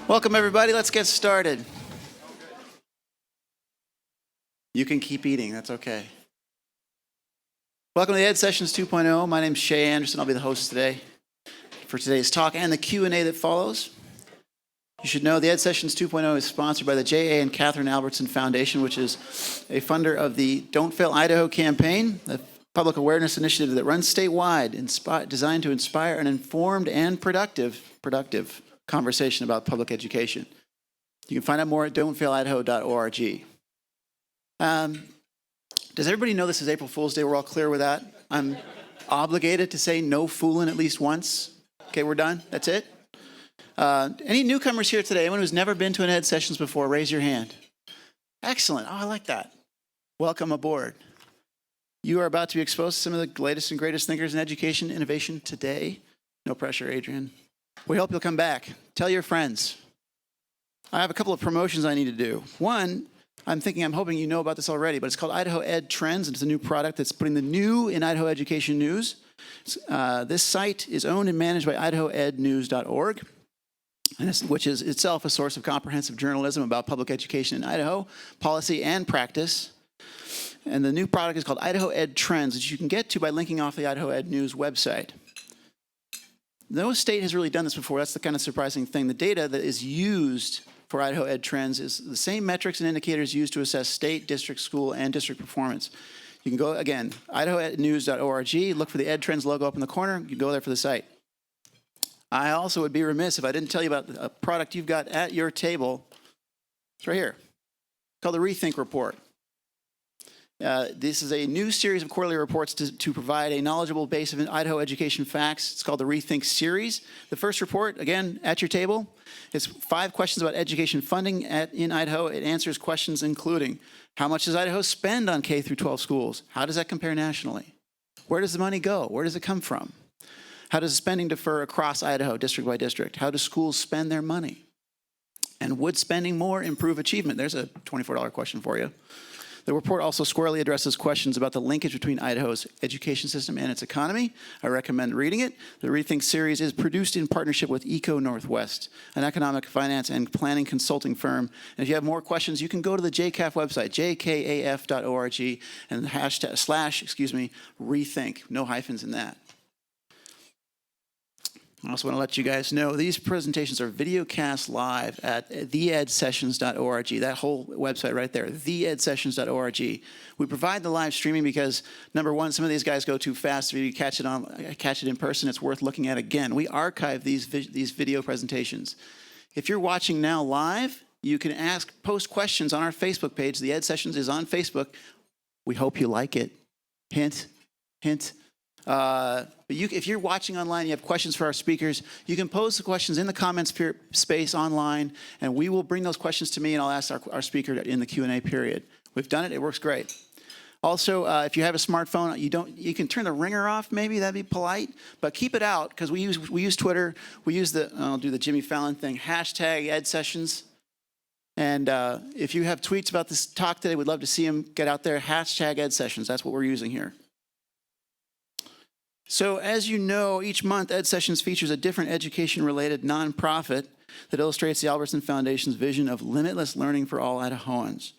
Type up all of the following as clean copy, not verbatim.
Welcome, everybody. Let's get started. You can keep eating. That's okay. Welcome to the Ed Sessions 2.0. My name's Shay Anderson. I'll be the host today for today's talk and the Q&A that follows. You should know the Ed Sessions 2.0 is sponsored by the J.A. and Catherine Albertson Foundation, which is a funder of the Don't Fail Idaho campaign, a public awareness initiative that runs statewide, designed to inspire an informed and productive conversation about public education. You can find out more at don'tfailidaho.org. Does everybody know this is April Fool's Day? We're all clear with that? I'm obligated to say no fooling at least once. Okay, we're done? That's it? Any newcomers here today? Anyone who's never been to an Ed Sessions before, raise your hand. Excellent. Oh, I like that. Welcome aboard. You are about to be exposed to some of the latest and greatest thinkers in education innovation today. No pressure, Adrian. We hope you'll come back. Tell your friends. I have a couple of promotions I need to do. One, I'm hoping you know about this already, but it's called Idaho Ed Trends, and it's a new product that's putting the new in Idaho education news. This site is owned and managed by idahoednews.org, which is itself a source of comprehensive journalism about public education in Idaho, policy and practice. And the new product is called Idaho Ed Trends, which you can get to by linking off the Idaho Ed News website. No state has really done this before. That's the kind of surprising thing. The data that is used for Idaho Ed Trends is the same metrics and indicators used to assess state, district, school, and district performance. You can go, again, idahoednews.org, look for the Ed Trends logo up in the corner. You can go there for the site. I also would be remiss if I didn't tell you about a product you've got at your table. It's right here. It's called the Rethink Report. This is a new series of quarterly reports to provide a knowledgeable base of Idaho education facts. It's called the Rethink series. The first report, again, at your table, is 5 questions about education funding in Idaho. It answers questions including, how much does Idaho spend on K through 12 schools? How does that compare nationally? Where does the money go? Where does it come from? How does spending differ across Idaho, district by district? How do schools spend their money? And would spending more improve achievement? There's a $24 question for you. The report also squarely addresses questions about the linkage between Idaho's education system and its economy. I recommend reading it. The Rethink series is produced in partnership with Eco Northwest, an economic, finance, and planning consulting firm. And if you have more questions, you can go to the JCAF website, jkaf.org, and /rethink. No hyphens in that. I also want to let you guys know these presentations are videocast live at theedsessions.org, that whole website right there, theedsessions.org. We provide the live streaming because, number one, some of these guys go too fast. If you catch it in person, it's worth looking at again. We archive these video presentations. If you're watching now live, you can post questions on our Facebook page. The Ed Sessions is on Facebook. We hope you like it. Hint, hint. But if you're watching online, you have questions for our speakers, you can pose the questions in the comments space online, and we will bring those questions to me, and I'll ask our speaker in the Q&A period. We've done it. It works great. Also, if you have a smartphone, you can turn the ringer off, maybe. That'd be polite. But keep it out, because we use Twitter. We use I'll do the Jimmy Fallon thing, #EdSessions. And if you have tweets about this talk today, we'd love to see them. Get out there, #EdSessions. That's what we're using here. So as you know, each month Ed Sessions features a different education-related nonprofit that illustrates the Albertson Foundation's vision of limitless learning for all Idahoans.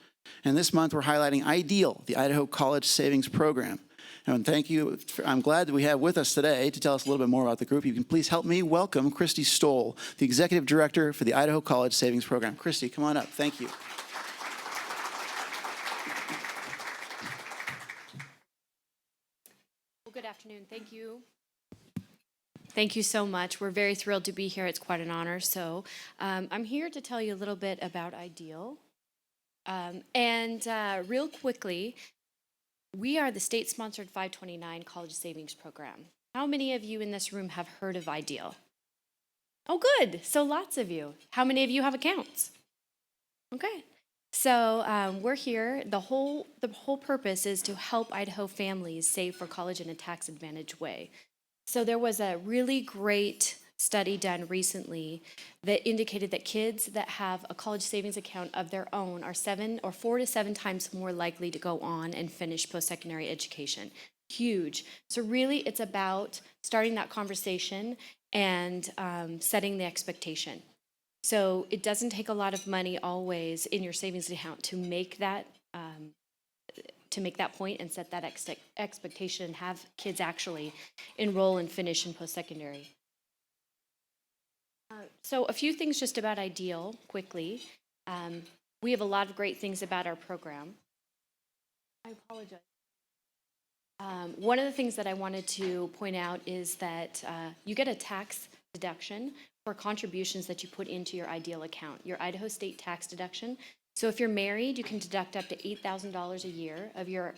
And this month we're highlighting IDEAL, the Idaho College Savings Program. And thank you. I'm glad that we have with us today to tell us a little bit more about the group. You can please help me welcome Christy Stoll, the Executive Director for the Idaho College Savings Program. Christy, come on up. Thank you. Good afternoon. Thank you. Thank you so much. We're very thrilled to be here. It's quite an honor. So I'm here to tell you a little bit about IDEAL. Real quickly, we are the state-sponsored 529 College Savings Program. How many of you in this room have heard of IDEAL? Oh, good. So lots of you. How many of you have accounts? Okay. So we're here. The whole purpose is to help Idaho families save for college in a tax-advantaged way. So there was a really great study done recently that indicated that kids that have a college savings account of their own are 4 to 7 times more likely to go on and finish post-secondary education. Huge. So really, it's about starting that conversation and setting the expectation. So it doesn't take a lot of money always in your savings account to make that point and set that expectation and have kids actually enroll and finish in post-secondary. So a few things just about Ideal quickly. We have a lot of great things about our program. I apologize. One of the things that I wanted to point out is that you get a tax deduction for contributions that you put into your Ideal account, your Idaho State tax deduction. So if you're married, you can deduct up to $8,000 a year of your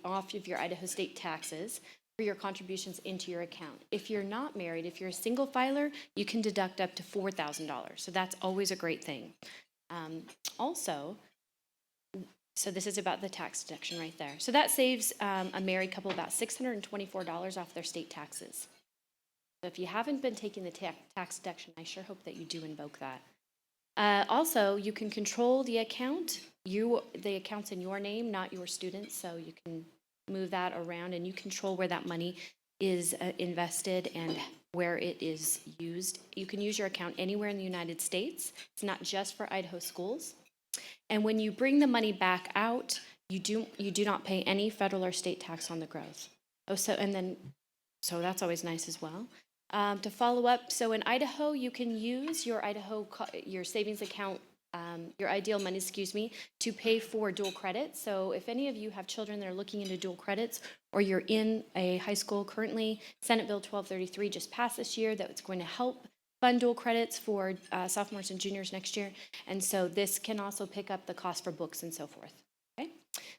off of your Idaho State taxes for your contributions into your account. If you're not married, if you're a single filer, you can deduct up to $4,000. So that's always a great thing. So this is about the tax deduction right there. So that saves a married couple about $624 off their state taxes. So if you haven't been taking the tax deduction, I sure hope that you do invoke that. Also, you can control the account. The account's in your name, not your students, so you can move that around and you control where that money is invested and where it is used. You can use your account anywhere in the United States. It's not just for Idaho schools. And when you bring the money back out, you do not pay any federal or state tax on the growth. So that's always nice as well. To follow up, so in Idaho, you can use your savings account, your Ideal money, to pay for dual credits. So if any of you have children that are looking into dual credits, or you're in a high school currently, Senate Bill 1233 just passed this year that's going to help fund dual credits for sophomores and juniors next year. And so this can also pick up the cost for books and so forth. Okay?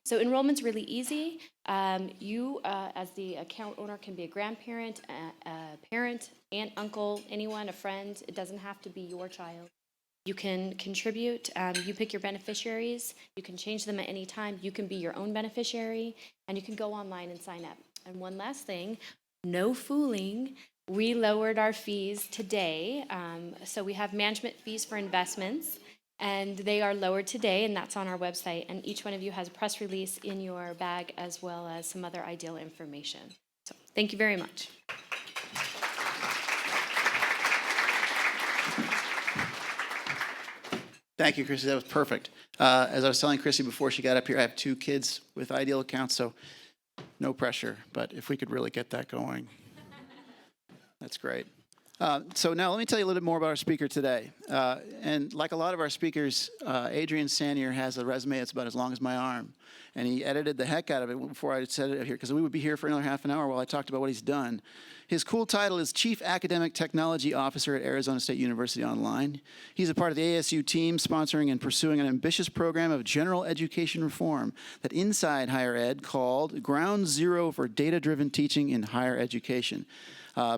So enrollment's really easy. You, as the account owner, can be a grandparent, a parent, aunt, uncle, anyone, a friend. It doesn't have to be your child. You can contribute. You pick your beneficiaries. You can change them at any time. You can be your own beneficiary, and you can go online and sign up. And one last thing, no fooling. We lowered our fees today. So we have management fees for investments, and they are lowered today, and that's on our website. And each one of you has a press release in your bag as well as some other Ideal information. So thank you very much. Thank you, Chrissy. That was perfect. As I was telling Chrissy before she got up here, I have 2 kids with Ideal accounts, so no pressure. But if we could really get that going, that's great. So now let me tell you a little bit more about our speaker today. And like a lot of our speakers, Adrian Sanier has a resume that's about as long as my arm. And he edited the heck out of it before I said it here, because we would be here for another half an hour while I talked about what he's done. His cool title is Chief Academic Technology Officer at Arizona State University Online. He's a part of the ASU team sponsoring and pursuing an ambitious program of general education reform that Inside Higher Ed called Ground Zero for Data-Driven Teaching in Higher Education.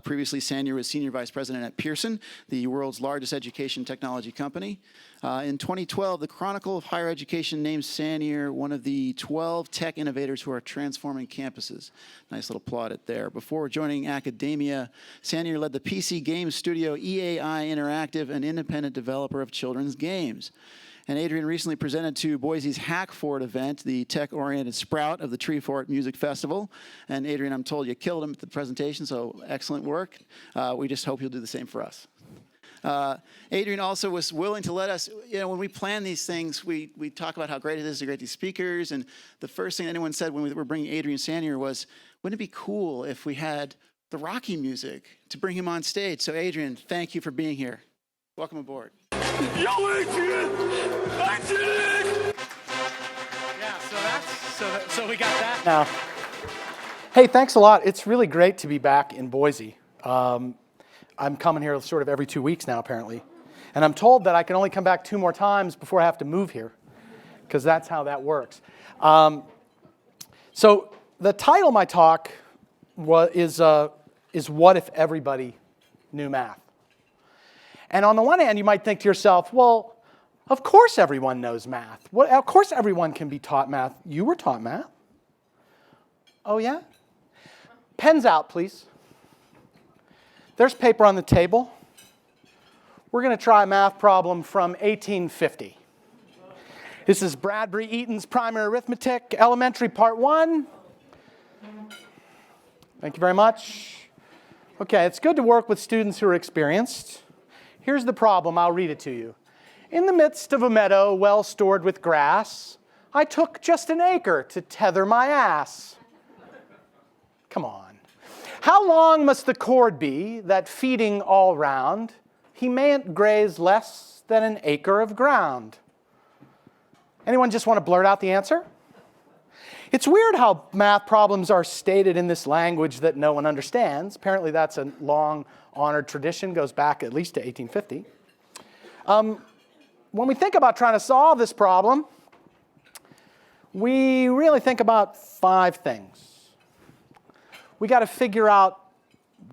Previously, Sanier was Senior Vice President at Pearson, the world's largest education technology company. In 2012, the Chronicle of Higher Education named Sanier one of the 12 tech innovators who are transforming campuses. Nice little plaudit there. Before joining academia, Sanier led the PC game studio EAI Interactive, an independent developer of children's games. And Adrian recently presented to Boise's Hack Fort event, the tech-oriented sprout of the Treefort Music Festival. And Adrian, I'm told you killed him at the presentation, so excellent work. We just hope you'll do the same for us. Adrian also was willing to let us, when we plan these things, we talk about how great it is to get these speakers. And the first thing anyone said when we were bringing Adrian Sanier was, wouldn't it be cool if we had the Rocky music to bring him on stage? So Adrian, thank you for being here. Welcome aboard. Yo, Adrian! I did it! Yeah, so we got that now. Hey, thanks a lot. It's really great to be back in Boise. I'm coming here sort of every 2 weeks now, apparently. And I'm told that I can only come back 2 more times before I have to move here, because that's how that works. So the title of my talk is What If Everybody Knew Math? And on the one hand, you might think to yourself, well, of course everyone knows math. Of course everyone can be taught math. You were taught math. Oh, yeah? Pens out, please. There's paper on the table. We're going to try a math problem from 1850. This is Bradbury Eaton's Primary Arithmetic, Elementary Part 1. Thank you very much. Okay, it's good to work with students who are experienced. Here's the problem. I'll read it to you. In the midst of a meadow well stored with grass, I took just an acre to tether my ass. Come on. How long must the cord be that feeding all round, he mayn't graze less than an acre of ground? Anyone just want to blurt out the answer? It's weird how math problems are stated in this language that no one understands. Apparently that's a long-honored tradition, goes back at least to 1850. When we think about trying to solve this problem, we really think about 5 things. We got to figure out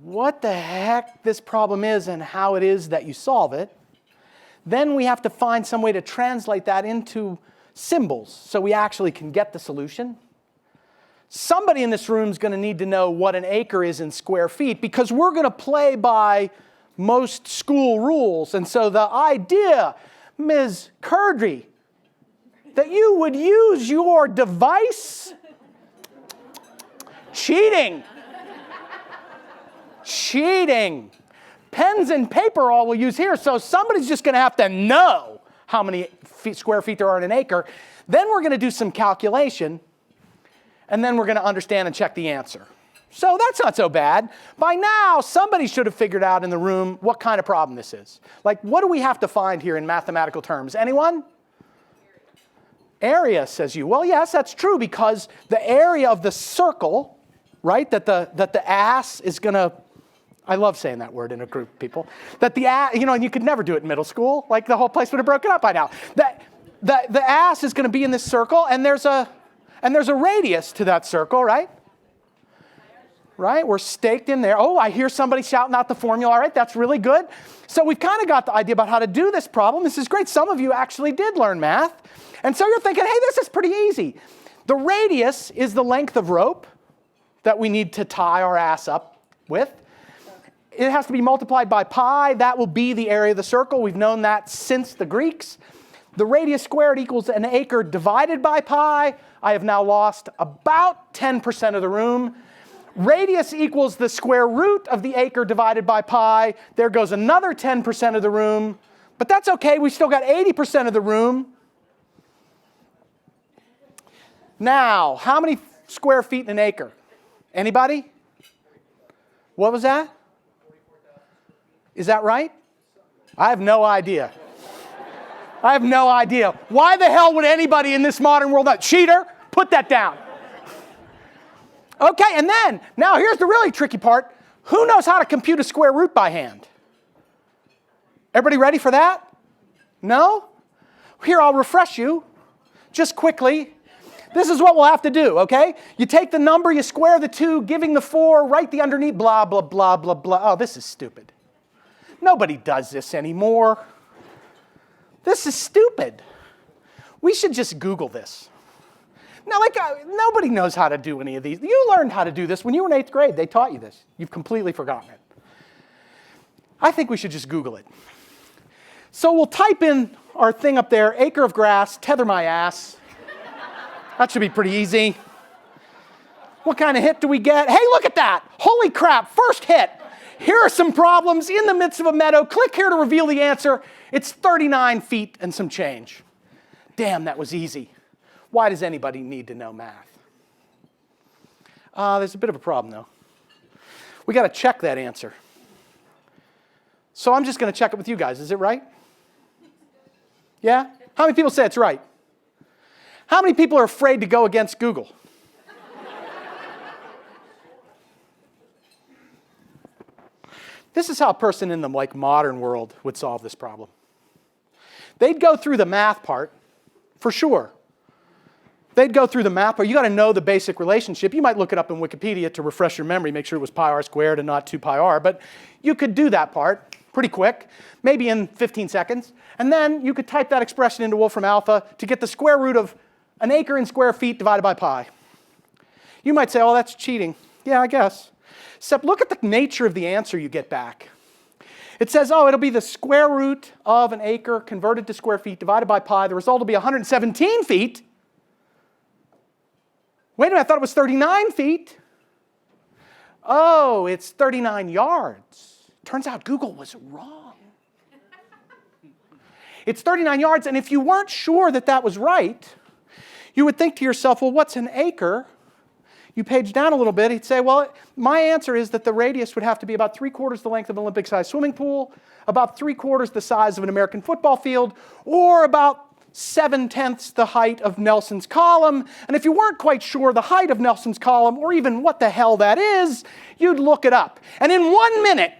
what the heck this problem is and how it is that you solve it. Then we have to find some way to translate that into symbols so we actually can get the solution. Somebody in this room is going to need to know what an acre is in square feet because we're going to play by most school rules. And so the idea, Ms. Curdry, that you would use your device? Cheating. Cheating. Pens and paper all we'll use here, so somebody's just going to have to know how many square feet there are in an acre. Then we're going to do some calculation, and then we're going to understand and check the answer. So that's not so bad. By now, somebody should have figured out in the room what kind of problem this is. Like, what do we have to find here in mathematical terms? Anyone? Area, says you. Well, yes, that's true, because the area of the circle, right, that the ass is going to, I love saying that word in a group of people, that the ass, you know, and you could never do it in middle school, like the whole place would have broken up by now. The ass is going to be in this circle, and there's a radius to that circle, right? Right? We're staked in there. Oh, I hear somebody shouting out the formula. All right, that's really good. So we've kind of got the idea about how to do this problem. This is great. Some of you actually did learn math. And so you're thinking, hey, this is pretty easy. The radius is the length of rope that we need to tie our ass up with. It has to be multiplied by pi. That will be the area of the circle. We've known that since the Greeks. The radius squared equals an acre divided by pi. I have now lost about 10% of the room. Radius equals the square root of the acre divided by pi. There goes another 10% of the room. But that's okay. We've still got 80% of the room. Now, how many square feet in an acre? Anybody? What was that? Is that right? I have no idea. I have no idea. Why the hell would anybody in this modern world not? Cheater, put that down. Okay, and then, now here's the really tricky part. Who knows how to compute a square root by hand? Everybody ready for that? No? Here, I'll refresh you just quickly. This is what we'll have to do, okay? You take the number, you square the 2, giving the 4, write the underneath, blah, blah, blah, blah, blah. Oh, this is stupid. Nobody does this anymore. This is stupid. We should just Google this. Now, nobody knows how to do any of these. You learned how to do this when you were in 8th grade. They taught you this. You've completely forgotten it. I think we should just Google it. So we'll type in our thing up there, acre of grass, tether my ass. That should be pretty easy. What kind of hit do we get? Hey, look at that. Holy crap, first hit. Here are some problems in the midst of a meadow. Click here to reveal the answer. It's 39 feet and some change. Damn, that was easy. Why does anybody need to know math? There's a bit of a problem, though. We got to check that answer. So I'm just going to check it with you guys. Is it right? Yeah? How many people say it's right? How many people are afraid to go against Google? This is how a person in the modern world would solve this problem. They'd go through the math part, for sure. They'd go through the math part. You got to know the basic relationship. You might look it up in Wikipedia to refresh your memory, make sure it was pi r squared and not 2 pi r. But you could do that part pretty quick, maybe in 15 seconds. And then you could type that expression into Wolfram Alpha to get the square root of an acre in square feet divided by pi. You might say, oh, that's cheating. Yeah, I guess. Except look at the nature of the answer you get back. It says, oh, it'll be the square root of an acre converted to square feet divided by pi. The result will be 117 feet. Wait a minute, I thought it was 39 feet. Oh, it's 39 yards. Turns out Google was wrong. It's 39 yards, and if you weren't sure that that was right, you would think to yourself, well, what's an acre? You page down a little bit, he'd say, well, my answer is that the radius would have to be about 3/4 the length of an Olympic-sized swimming pool, about 3/4 the size of an American football field, or about 7/10 the height of Nelson's Column. And if you weren't quite sure the height of Nelson's Column, or even what the hell that is, you'd look it up. And in 1 minute,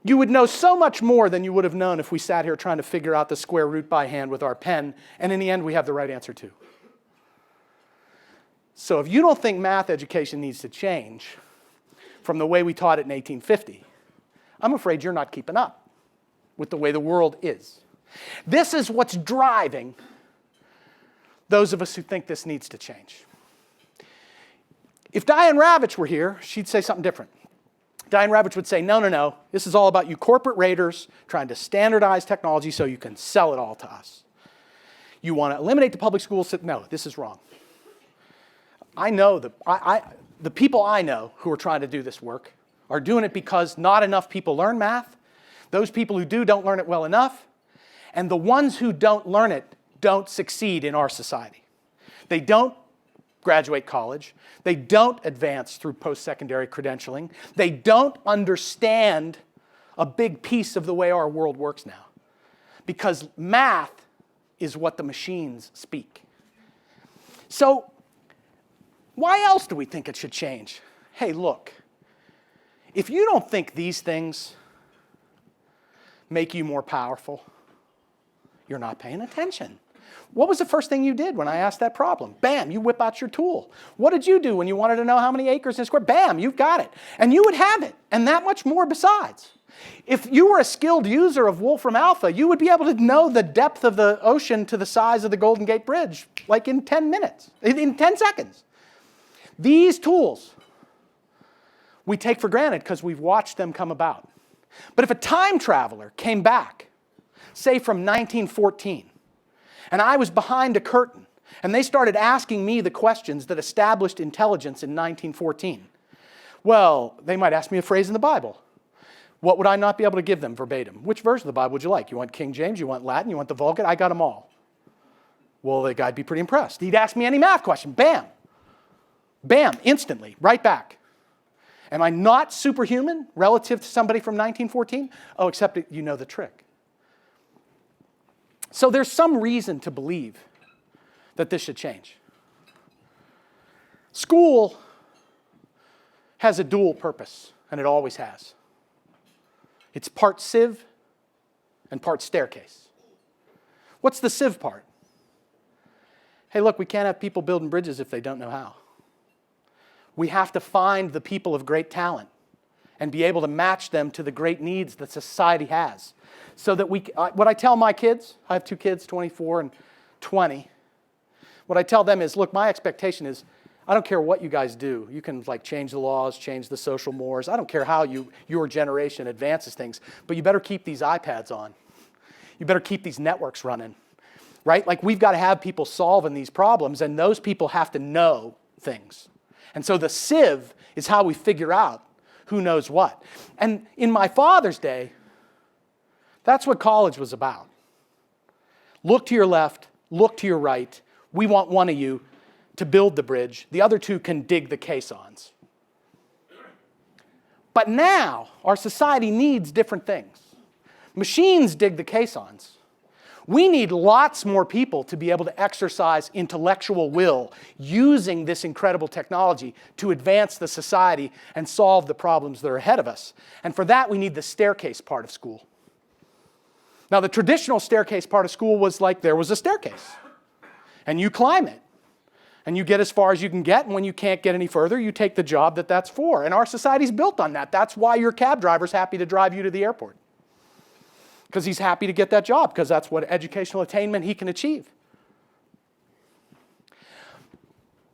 you would know so much more than you would have known if we sat here trying to figure out the square root by hand with our pen, and in the end, we have the right answer too. So if you don't think math education needs to change from the way we taught it in 1850, I'm afraid you're not keeping up with the way the world is. This is what's driving those of us who think this needs to change. If Diane Ravitch were here, she'd say something different. Diane Ravitch would say, no, this is all about you corporate raiders trying to standardize technology so you can sell it all to us. You want to eliminate the public schools? No, this is wrong. I know the people I know who are trying to do this work are doing it because not enough people learn math. Those people who do don't learn it well enough. And the ones who don't learn it don't succeed in our society. They don't graduate college. They don't advance through post-secondary credentialing. They don't understand a big piece of the way our world works now. Because math is what the machines speak. So, why else do we think it should change? Hey, look, if you don't think these things make you more powerful, you're not paying attention. What was the first thing you did when I asked that problem? Bam, you whip out your tool. What did you do when you wanted to know how many acres in a square? Bam, you've got it. And you would have it, and that much more besides. If you were a skilled user of Wolfram Alpha, you would be able to know the depth of the ocean to the size of the Golden Gate Bridge, like in 10 minutes, in 10 seconds. These tools we take for granted because we've watched them come about. But if a time traveler came back, say from 1914, and I was behind a curtain, and they started asking me the questions that established intelligence in 1914, well, they might ask me a phrase in the Bible. What would I not be able to give them verbatim? Which version of the Bible would you like? You want King James? You want Latin? You want the Vulgate? I got them all. Well, the guy'd be pretty impressed. He'd ask me any math question. Bam. Bam, instantly, right back. Am I not superhuman relative to somebody from 1914? Oh, except that you know the trick. So there's some reason to believe that this should change. School has a dual purpose, and it always has. It's part sieve and part staircase. What's the sieve part? Hey, look, we can't have people building bridges if they don't know how. We have to find the people of great talent and be able to match them to the great needs that society has. So that what I tell my kids, I have 2 kids, 24 and 20. What I tell them is, look, my expectation is, I don't care what you guys do. You can change the laws, change the social mores. I don't care how your generation advances things, but you better keep these iPads on. You better keep these networks running, right? We've got to have people solving these problems, and those people have to know things. And so the sieve is how we figure out who knows what. And in my father's day, that's what college was about. Look to your left, look to your right. We want one of you to build the bridge. The other 2 can dig the caissons. But now, our society needs different things. Machines dig the caissons. We need lots more people to be able to exercise intellectual will using this incredible technology to advance the society and solve the problems that are ahead of us. And for that, we need the staircase part of school. Now, the traditional staircase part of school was there was a staircase. And you climb it. And you get as far as you can get, and when you can't get any further, you take the job that's for. And our society's built on that. That's why your cab driver's happy to drive you to the airport. Because he's happy to get that job, because that's what educational attainment he can achieve.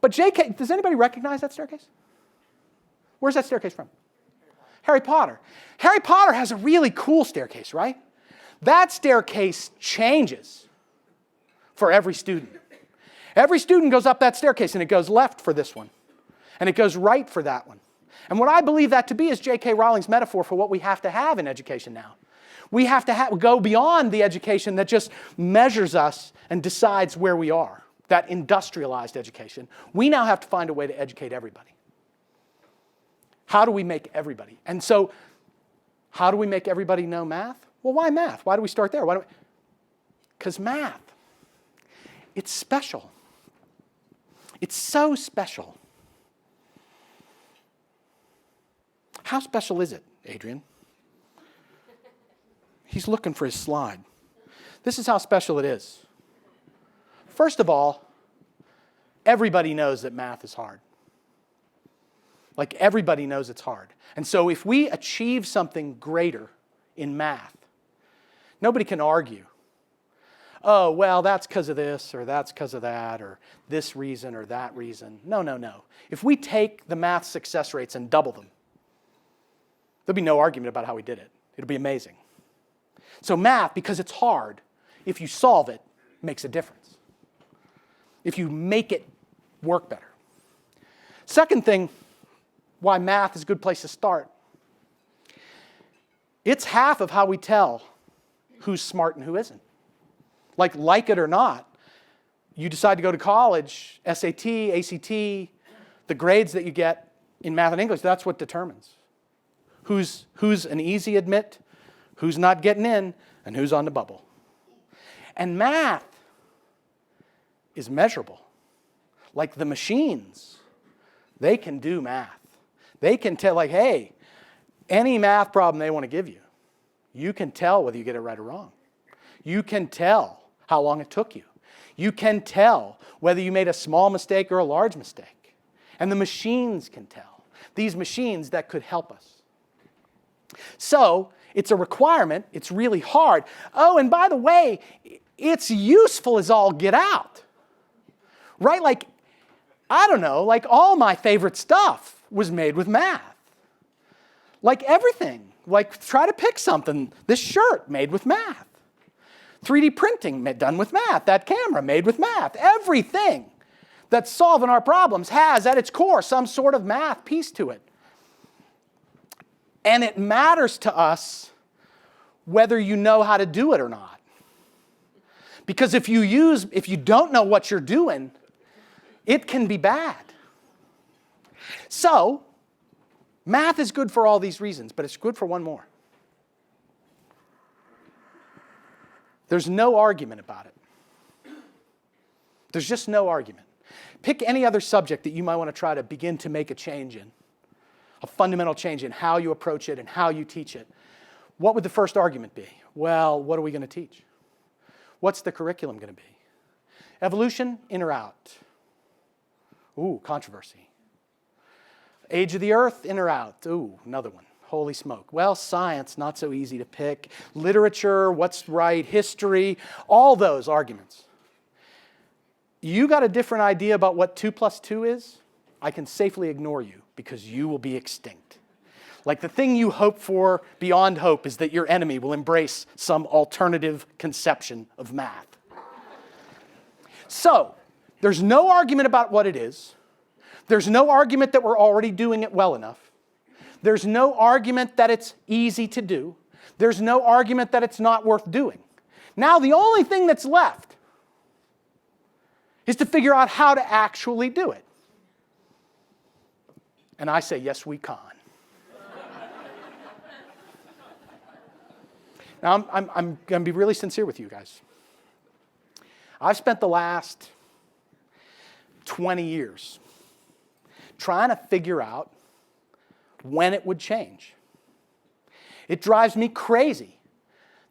But J.K., does anybody recognize that staircase? Where's that staircase from? Harry Potter. Harry Potter has a really cool staircase, right? That staircase changes for every student. Every student goes up that staircase, and it goes left for this one, and it goes right for that one. And what I believe that to be is J.K. Rowling's metaphor for what we have to have in education now. We have to go beyond the education that just measures us and decides where we are, that industrialized education. We now have to find a way to educate everybody. How do we make everybody? And so, how do we make everybody know math? Well, why math? Why do we start there? Because math, it's special. It's so special. How special is it, Adrian? He's looking for his slide. This is how special it is. First of all, everybody knows that math is hard. Like, everybody knows it's hard. And so if we achieve something greater in math, nobody can argue. Oh, well, that's because of this, or that's because of that, or this reason, or that reason. No, no, no. If we take the math success rates and double them, there'll be no argument about how we did it. It'll be amazing. So math, because it's hard, if you solve it, makes a difference. If you make it work better. Second thing, why math is a good place to start. It's half of how we tell who's smart and who isn't. Like it or not, you decide to go to college, SAT, ACT, the grades that you get in math and English, that's what determines who's an easy admit, who's not getting in, and who's on the bubble. And math is measurable. Like the machines, they can do math. They can tell, like, hey, any math problem they want to give you, you can tell whether you get it right or wrong. You can tell how long it took you. You can tell whether you made a small mistake or a large mistake. And the machines can tell. These machines that could help us. So, it's a requirement. It's really hard. Oh, and by the way, it's useful as all get out. Right? Like, I don't know, like all my favorite stuff was made with math. Like everything. Like, try to pick something. This shirt, made with math. 3D printing, done with math. That camera, made with math. Everything that's solving our problems has at its core some sort of math piece to it. And it matters to us whether you know how to do it or not. Because if you don't know what you're doing, it can be bad. So, math is good for all these reasons, but it's good for one more. There's no argument about it. There's just no argument. Pick any other subject that you might want to try to begin to make a change in. A fundamental change in how you approach it and how you teach it. What would the first argument be? Well, what are we going to teach? What's the curriculum going to be? Evolution, in or out? Ooh, controversy. Age of the earth, in or out? Ooh, another one. Holy smoke. Well, science, not so easy to pick. Literature, what's right? History, all those arguments. You got a different idea about what 2 plus 2 is? I can safely ignore you because you will be extinct. Like the thing you hope for beyond hope is that your enemy will embrace some alternative conception of math. So, there's no argument about what it is. There's no argument that we're already doing it well enough. There's no argument that it's easy to do. There's no argument that it's not worth doing. Now, the only thing that's left is to figure out how to actually do it. And I say, yes, we can. Now, I'm going to be really sincere with you guys. I've spent the last 20 years trying to figure out when it would change. It drives me crazy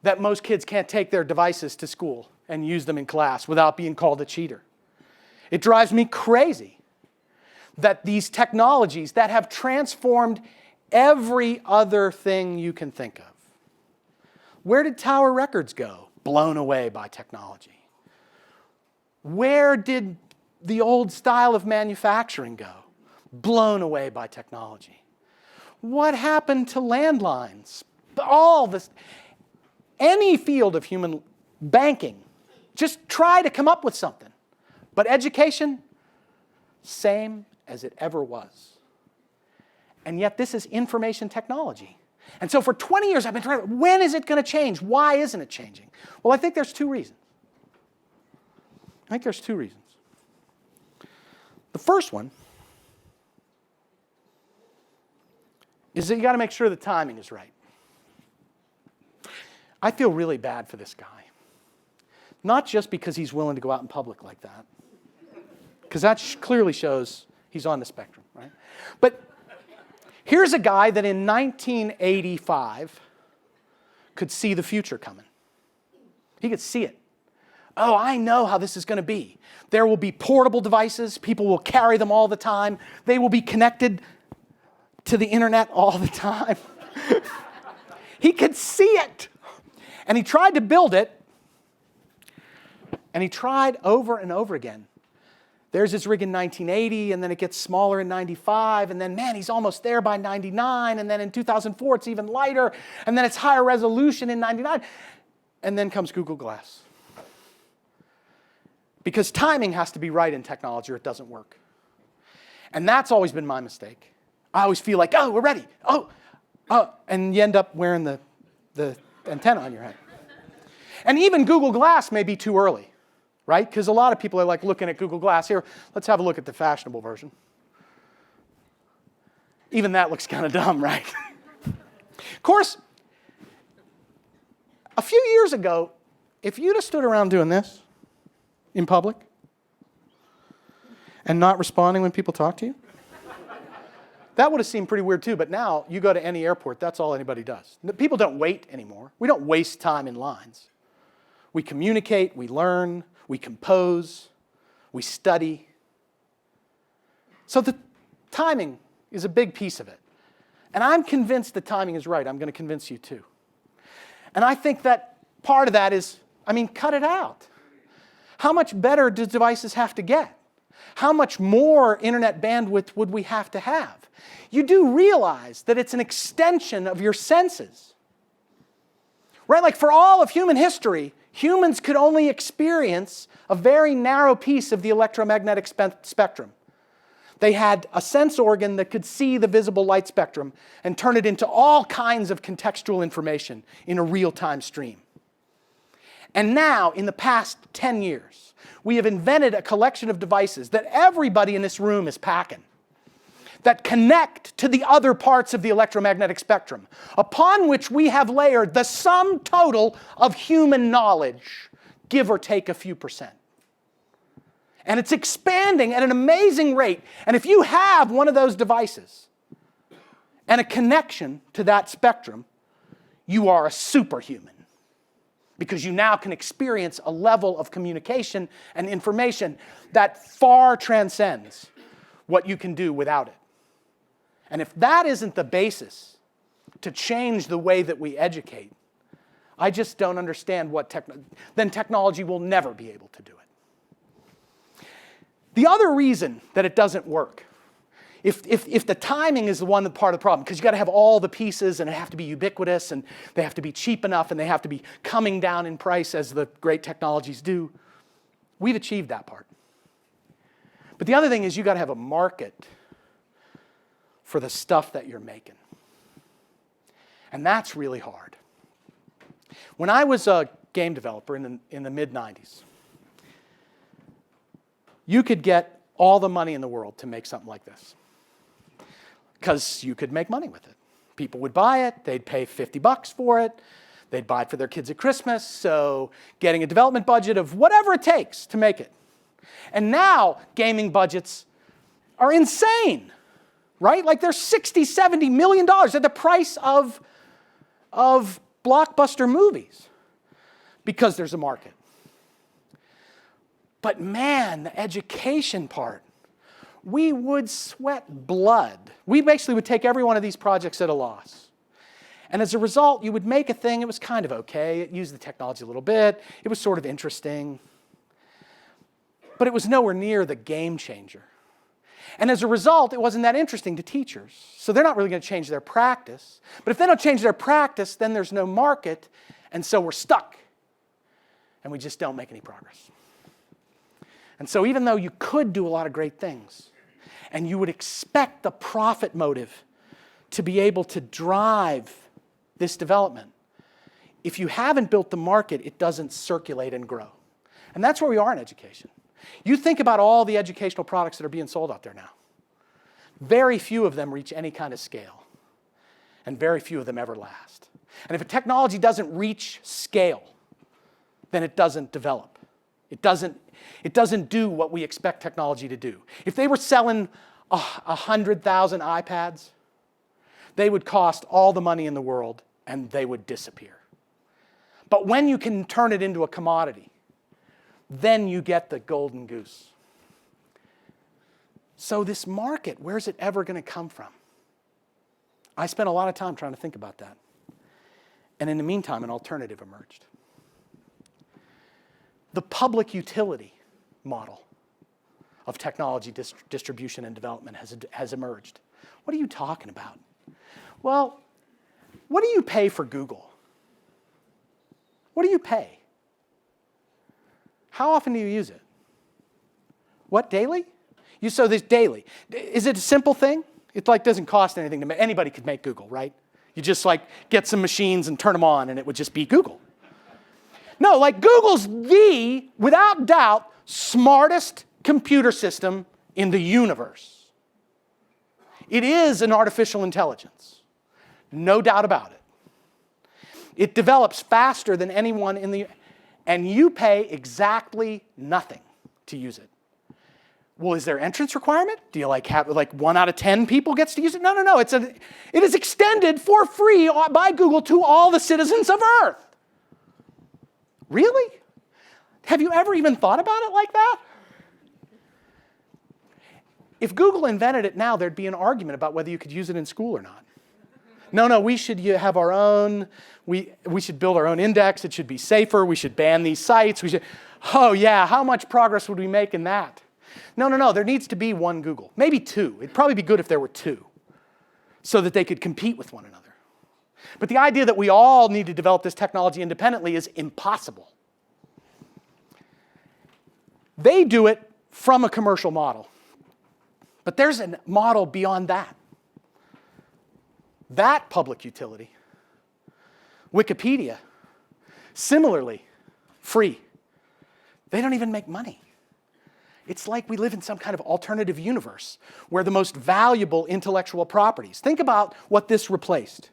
that most kids can't take their devices to school and use them in class without being called a cheater. It drives me crazy that these technologies that have transformed every other thing you can think of. Where did Tower Records go? Blown away by technology. Where did the old style of manufacturing go? Blown away by technology. What happened to landlines? All this, any field of human banking, just try to come up with something. But education, same as it ever was. And yet this is information technology. And so for 20 years, I've been trying, when is it going to change? Why isn't it changing? Well, I think there's two reasons. The first one is that you got to make sure the timing is right. I feel really bad for this guy. Not just because he's willing to go out in public like that, because that clearly shows he's on the spectrum, right? But here's a guy that in 1985 could see the future coming. He could see it. Oh, I know how this is going to be. There will be portable devices. People will carry them all the time. They will be connected to the internet all the time. He could see it. And he tried to build it. And he tried over and over again. There's his rig in 1980, and then it gets smaller in 95, and then, man, he's almost there by 99, and then in 2004 it's even lighter, and then it's higher resolution in 99. And then comes Google Glass. Because timing has to be right in technology or it doesn't work. And that's always been my mistake. I always feel like, oh, we're ready. Oh, and you end up wearing the antenna on your head. And even Google Glass may be too early. Right? Because a lot of people are like looking at Google Glass. Here, let's have a look at the fashionable version. Even that looks kind of dumb, right? Of course, a few years ago, if you'd have stood around doing this in public and not responding when people talk to you, that would have seemed pretty weird too. But now, you go to any airport, that's all anybody does. People don't wait anymore. We don't waste time in lines. We communicate, we learn, we compose, we study. So the timing is a big piece of it. And I'm convinced the timing is right. I'm going to convince you too. And I think that part of that is, cut it out. How much better do devices have to get? How much more internet bandwidth would we have to have? You do realize that it's an extension of your senses. Right? Like for all of human history, humans could only experience a very narrow piece of the electromagnetic spectrum. They had a sense organ that could see the visible light spectrum and turn it into all kinds of contextual information in a real-time stream. And now, in the past 10 years, we have invented a collection of devices that everybody in this room is packing, that connect to the other parts of the electromagnetic spectrum, upon which we have layered the sum total of human knowledge, give or take a few percent. And it's expanding at an amazing rate. And if you have one of those devices and a connection to that spectrum, you are a superhuman. Because you now can experience a level of communication and information that far transcends what you can do without it. And if that isn't the basis to change the way that we educate, I just don't understand then technology will never be able to do it. The other reason that it doesn't work, if the timing is the one part of the problem, because you've got to have all the pieces and it have to be ubiquitous and they have to be cheap enough and they have to be coming down in price as the great technologies do, we've achieved that part. But the other thing is you've got to have a market for the stuff that you're making. And that's really hard. When I was a game developer in the mid-90s, you could get all the money in the world to make something like this. Because you could make money with it. People would buy it, they'd pay $50 for it, they'd buy it for their kids at Christmas, so getting a development budget of whatever it takes to make it. And now, gaming budgets are insane, right? Like they're $60, $70 million at the price of blockbuster movies because there's a market. But man, the education part, we would sweat blood. We basically would take every one of these projects at a loss. And as a result, you would make a thing, it was kind of okay. It used the technology a little bit. It was sort of interesting. But it was nowhere near the game changer. And as a result, it wasn't that interesting to teachers. So they're not really going to change their practice. But if they don't change their practice, then there's no market. And so we're stuck. And we just don't make any progress. And so even though you could do a lot of great things, and you would expect the profit motive to be able to drive this development. If you haven't built the market, it doesn't circulate and grow. And that's where we are in education. You think about all the educational products that are being sold out there now. Very few of them reach any kind of scale, and very few of them ever last. And if a technology doesn't reach scale, then it doesn't develop. It doesn't do what we expect technology to do. If they were selling 100,000 iPads, they would cost all the money in the world and they would disappear. But when you can turn it into a commodity, then you get the golden goose. So this market, where's it ever going to come from? I spent a lot of time trying to think about that. And in the meantime, an alternative emerged. The public utility model of technology distribution and development has emerged. What are you talking about? Well, what do you pay for Google? What do you pay? How often do you use it? What, daily? So this daily. Is it a simple thing? It doesn't cost anything to make. Anybody could make Google, right? You just get some machines and turn them on and it would just be Google. No, Google's the, without doubt, smartest computer system in the universe. It is an artificial intelligence. No doubt about it. It develops faster than anyone in the, and you pay exactly nothing to use it. Well, is there entrance requirement? Do you have 1 out of 10 people gets to use it? No. It is extended for free by Google to all the citizens of Earth. Really? Have you ever even thought about it like that? If Google invented it now, there'd be an argument about whether you could use it in school or not. No, we should have our own, we should build our own index, it should be safer, we should ban these sites, oh yeah, how much progress would we make in that? No, there needs to be one Google, maybe 2. It'd probably be good if there were 2, so that they could compete with one another. But the idea that we all need to develop this technology independently is impossible. They do it from a commercial model. But there's a model beyond that. That public utility, Wikipedia, similarly, free. They don't even make money. It's like we live in some kind of alternative universe where the most valuable intellectual properties. Think about what this replaced.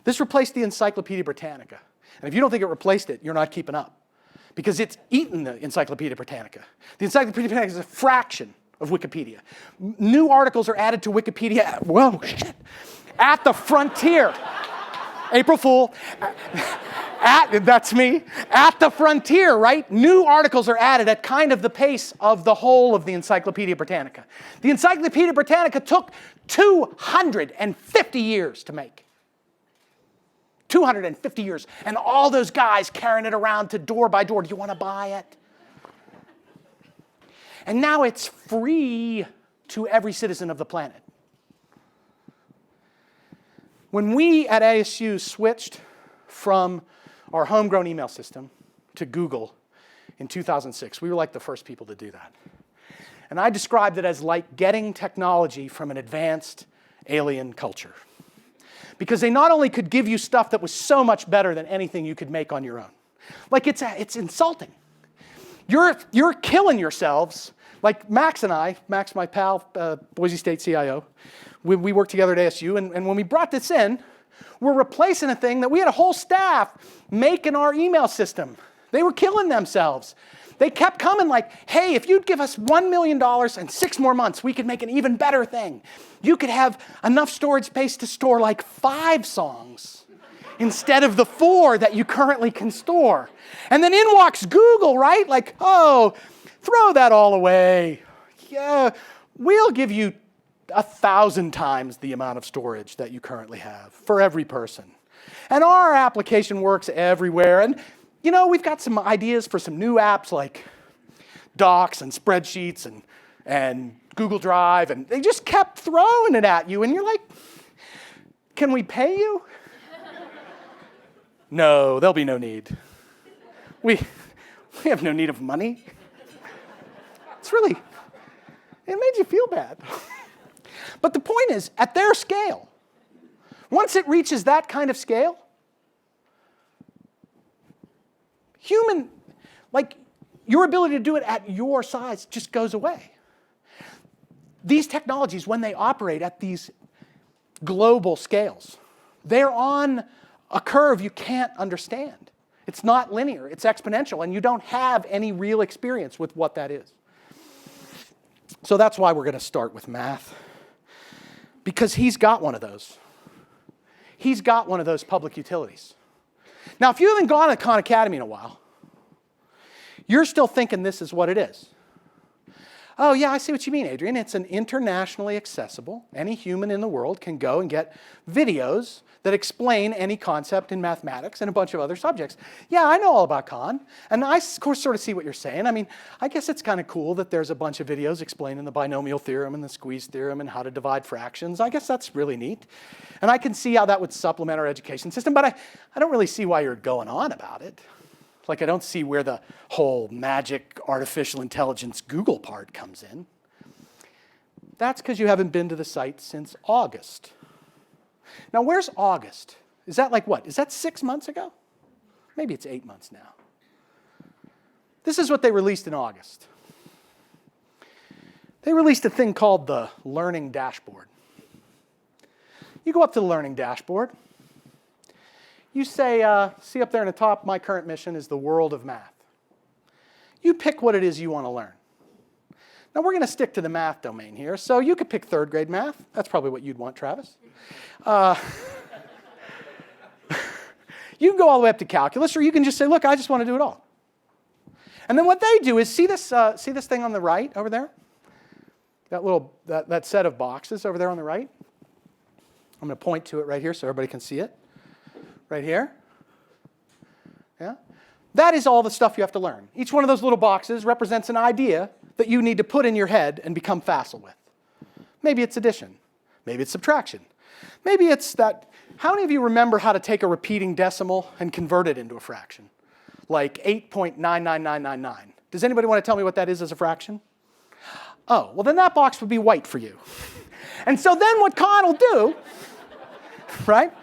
This replaced the Encyclopedia Britannica. And if you don't think it replaced it, you're not keeping up. Because it's eaten the Encyclopedia Britannica. The Encyclopedia Britannica is a fraction of Wikipedia. New articles are added to Wikipedia, at the frontier. April Fool. That's me. At the frontier, right? New articles are added at kind of the pace of the whole of the Encyclopedia Britannica. The Encyclopedia Britannica took 250 years to make. 250 years. And all those guys carrying it around to door by door. Do you want to buy it? And now it's free to every citizen of the planet. When we at ASU switched from our homegrown email system to Google in 2006, we were like the first people to do that. And I described it as like getting technology from an advanced alien culture. Because they not only could give you stuff that was so much better than anything you could make on your own. It's insulting. You're killing yourselves. Like Max, my pal, Boise State CIO, we worked together at ASU, and when we brought this in, we're replacing a thing that we had a whole staff making our email system. They were killing themselves. They kept coming hey, if you'd give us $1 million and 6 more months, we could make an even better thing. You could have enough storage space to store 5 songs instead of the 4 that you currently can store. And then in walks Google, right? Throw that all away. Yeah, we'll give you 1,000 times the amount of storage that you currently have for every person. And our application works everywhere. And we've got some ideas for some new apps like Docs and spreadsheets and Google Drive, and they just kept throwing it at you, and you're like, can we pay you? No, there'll be no need. We have no need of money. It made you feel bad. But the point is, at their scale, Once it reaches that kind of scale, your ability to do it at your size just goes away. These technologies, when they operate at these global scales, they're on a curve you can't understand. It's not linear, it's exponential, and you don't have any real experience with what that is. So that's why we're going to start with math, because he's got one of those. He's got one of those public utilities. Now, if you haven't gone to Khan Academy in a while, you're still thinking this is what it is. Oh, yeah, I see what you mean, Adrian. It's an internationally accessible. Any human in the world can go and get videos that explain any concept in mathematics and a bunch of other subjects. Yeah, I know all about Khan. And I, of course, sort of see what you're saying. I mean, I guess it's kind of cool that there's a bunch of videos explaining the binomial theorem and the squeeze theorem and how to divide fractions. I guess that's really neat. And I can see how that would supplement our education system, but I don't really see why you're going on about it. Like, I don't see where the whole magic artificial intelligence Google part comes in. That's because you haven't been to the site since August. Now, where's August? Is that like what? Is that 6 months ago? Maybe it's 8 months now. This is what they released in August. They released a thing called the Learning Dashboard. You go up to the Learning Dashboard. You say, see up there in the top, my current mission is the world of math. You pick what it is you want to learn. Now, we're going to stick to the math domain here, so you could pick third grade math. That's probably what you'd want, Travis. You can go all the way up to calculus, or you can just say, look, I just want to do it all. And then what they do is, see this thing on the right over there? That set of boxes over there on the right? I'm going to point to it right here so everybody can see it. Right here. Yeah? That is all the stuff you have to learn. Each one of those little boxes represents an idea that you need to put in your head and become facile with. Maybe it's addition. Maybe it's subtraction. Maybe it's that, how many of you remember how to take a repeating decimal and convert it into a fraction? Like 8.99999. Does anybody want to tell me what that is as a fraction? Oh, well then that box would be white for you. And so then what Khan will do, right?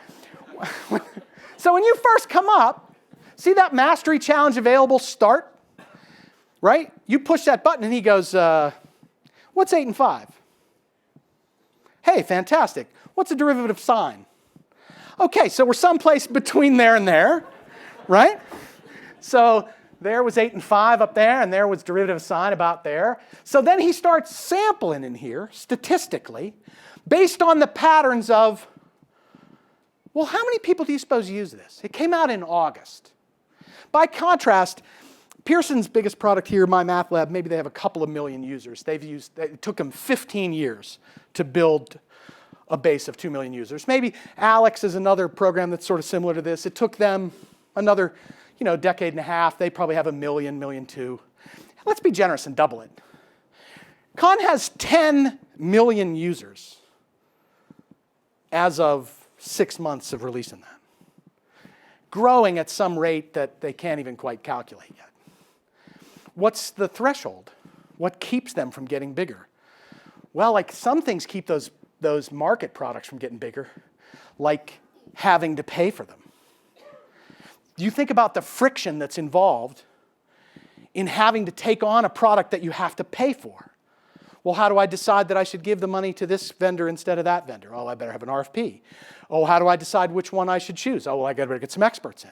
So when you first come up, see that mastery challenge available start? Right? You push that button and he goes, what's 8 and 5? Hey, fantastic. What's the derivative of sine? Okay, so we're someplace between there and there, right? So there was 8 and 5 up there, and there was derivative of sine about there. So then he starts sampling in here, statistically, based on the patterns of, well, how many people do you suppose use this? It came out in August. By contrast, Pearson's biggest product here, My Math Lab, maybe they have a couple of million users. It took them 15 years to build a base of 2 million users. Maybe Alex is another program that's sort of similar to this. It took them another, decade and a half. They probably have 1 million, 1.2 million. Let's be generous and double it. Khan has 10 million users as of 6 months of releasing that. Growing at some rate that they can't even quite calculate yet. What's the threshold? What keeps them from getting bigger? Well, like some things keep those market products from getting bigger, like having to pay for them. You think about the friction that's involved in having to take on a product that you have to pay for. Well, how do I decide that I should give the money to this vendor instead of that vendor? Oh, I better have an RFP. Oh, how do I decide which one I should choose? Oh, well, I better get some experts in.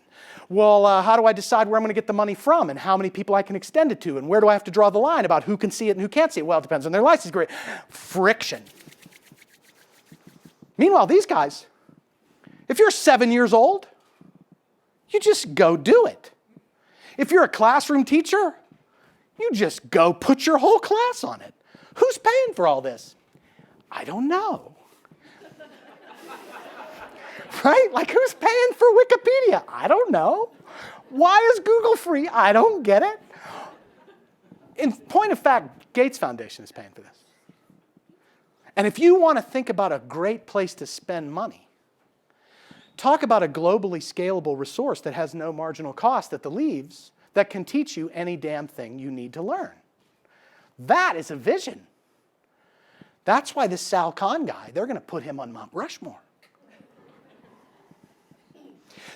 Well, how do I decide where I'm going to get the money from and how many people I can extend it to? And where do I have to draw the line about who can see it and who can't see it? Well, it depends on their license grade. Friction. Meanwhile, these guys, if you're 7 years old, you just go do it. If you're a classroom teacher, you just go put your whole class on it. Who's paying for all this? I don't know. Right? Like, who's paying for Wikipedia? I don't know. Why is Google free? I don't get it. In point of fact, Gates Foundation is paying for this. And if you want to think about a great place to spend money, talk about a globally scalable resource that has no marginal cost at the leaves that can teach you any damn thing you need to learn. That is a vision. That's why this Sal Khan guy, they're going to put him on Mount Rushmore.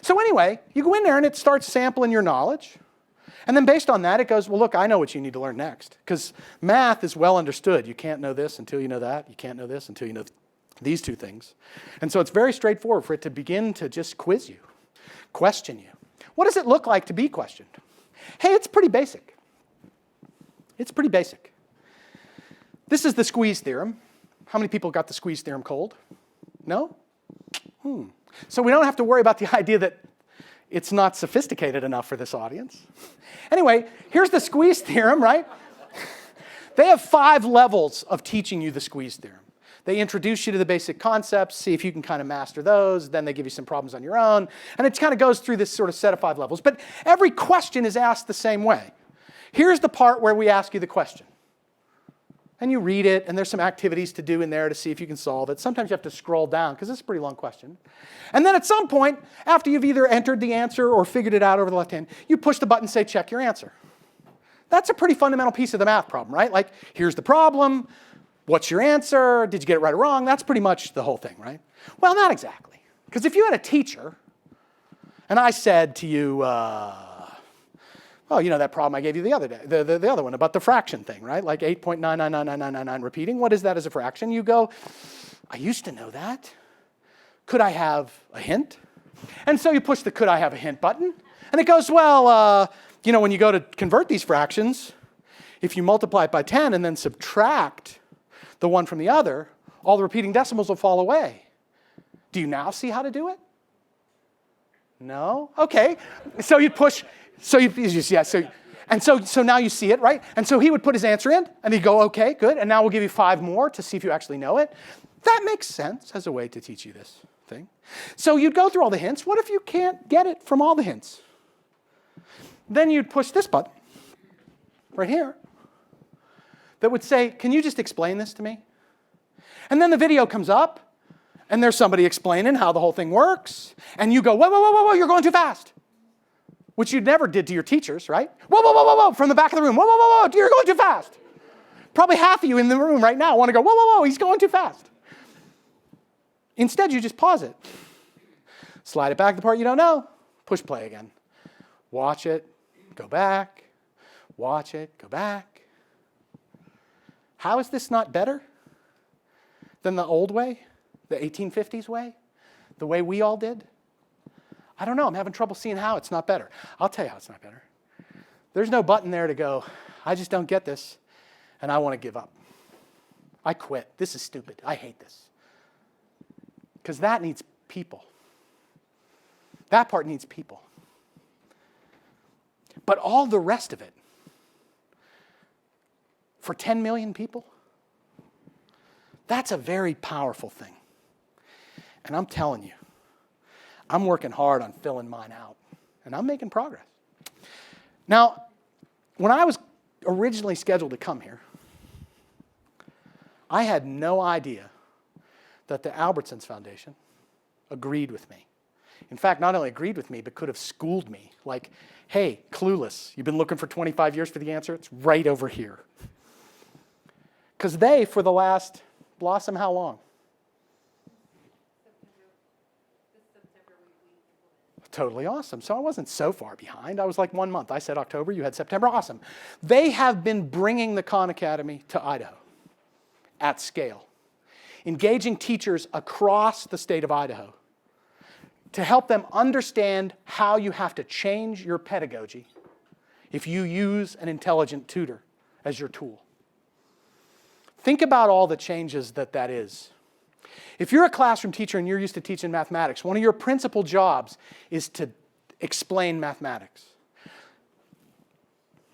So anyway, you go in there and it starts sampling your knowledge. And then based on that, it goes, well, look, I know what you need to learn next. Because math is well understood. You can't know this until you know that. You can't know this until you know these two things. And so it's very straightforward for it to begin to just quiz you, question you. What does it look like to be questioned? Hey, it's pretty basic. It's pretty basic. This is the squeeze theorem. How many people got the squeeze theorem cold? No? So we don't have to worry about the idea that it's not sophisticated enough for this audience. Anyway, here's the squeeze theorem, right? They have 5 levels of teaching you the squeeze theorem. They introduce you to the basic concepts, see if you can kind of master those, then they give you some problems on your own, and it kind of goes through this sort of set of 5 levels. But every question is asked the same way. Here's the part where we ask you the question. And you read it, and there's some activities to do in there to see if you can solve it. Sometimes you have to scroll down, because it's a pretty long question. And then at some point, after you've either entered the answer or figured it out over the left hand, you push the button and say, check your answer. That's a pretty fundamental piece of the math problem, right? Like, here's the problem. What's your answer? Did you get it right or wrong? That's pretty much the whole thing, right? Well, not exactly. Because if you had a teacher, and I said to you, oh, you know that problem I gave you the other day, the other one about the fraction thing, right? Like 8.999999 repeating. What is that as a fraction? You go, I used to know that. Could I have a hint? And so you push the could I have a hint button, and it goes, well, you know, when you go to convert these fractions, if you multiply it by 10 and then subtract the one from the other, all the repeating decimals will fall away. Do you now see how to do it? No? Okay. So you push, so now you see it, right? And so he would put his answer in, and he'd go, okay, good, and now we'll give you 5 more to see if you actually know it. That makes sense as a way to teach you this thing. So you'd go through all the hints. What if you can't get it from all the hints? Then you'd push this button right here that would say, can you just explain this to me? And then the video comes up, and there's somebody explaining how the whole thing works, and you go, whoa, whoa, whoa, whoa, whoa, you're going too fast. Which you never did to your teachers, right? Whoa, whoa, whoa, whoa, whoa, from the back of the room. Whoa, whoa, whoa, whoa, you're going too fast. Probably half of you in the room right now want to go, whoa, whoa, whoa, he's going too fast. Instead, you just pause it. Slide it back to the part you don't know. Push play again. Watch it, go back. Watch it, go back. How is this not better than the old way, the 1850s way, the way we all did? I don't know. I'm having trouble seeing how it's not better. I'll tell you how it's not better. There's no button there to go, I just don't get this, and I want to give up. I quit. This is stupid. I hate this. Because that needs people. That part needs people. But all the rest of it, for 10 million people, that's a very powerful thing. And I'm telling you, I'm working hard on filling mine out, and I'm making progress. Now, when I was originally scheduled to come here, I had no idea that the Albertsons Foundation agreed with me. In fact, not only agreed with me, but could have schooled me. Like, hey, clueless, you've been looking for 25 years for the answer? It's right over here. Because they, for the last, Blossom, how long? Totally awesome. So I wasn't so far behind. I was like 1 month. I said October, you had September. Awesome. They have been bringing the Khan Academy to Idaho at scale, engaging teachers across the state of Idaho to help them understand how you have to change your pedagogy if you use an intelligent tutor as your tool. Think about all the changes that is. If you're a classroom teacher and you're used to teaching mathematics, one of your principal jobs is to explain mathematics.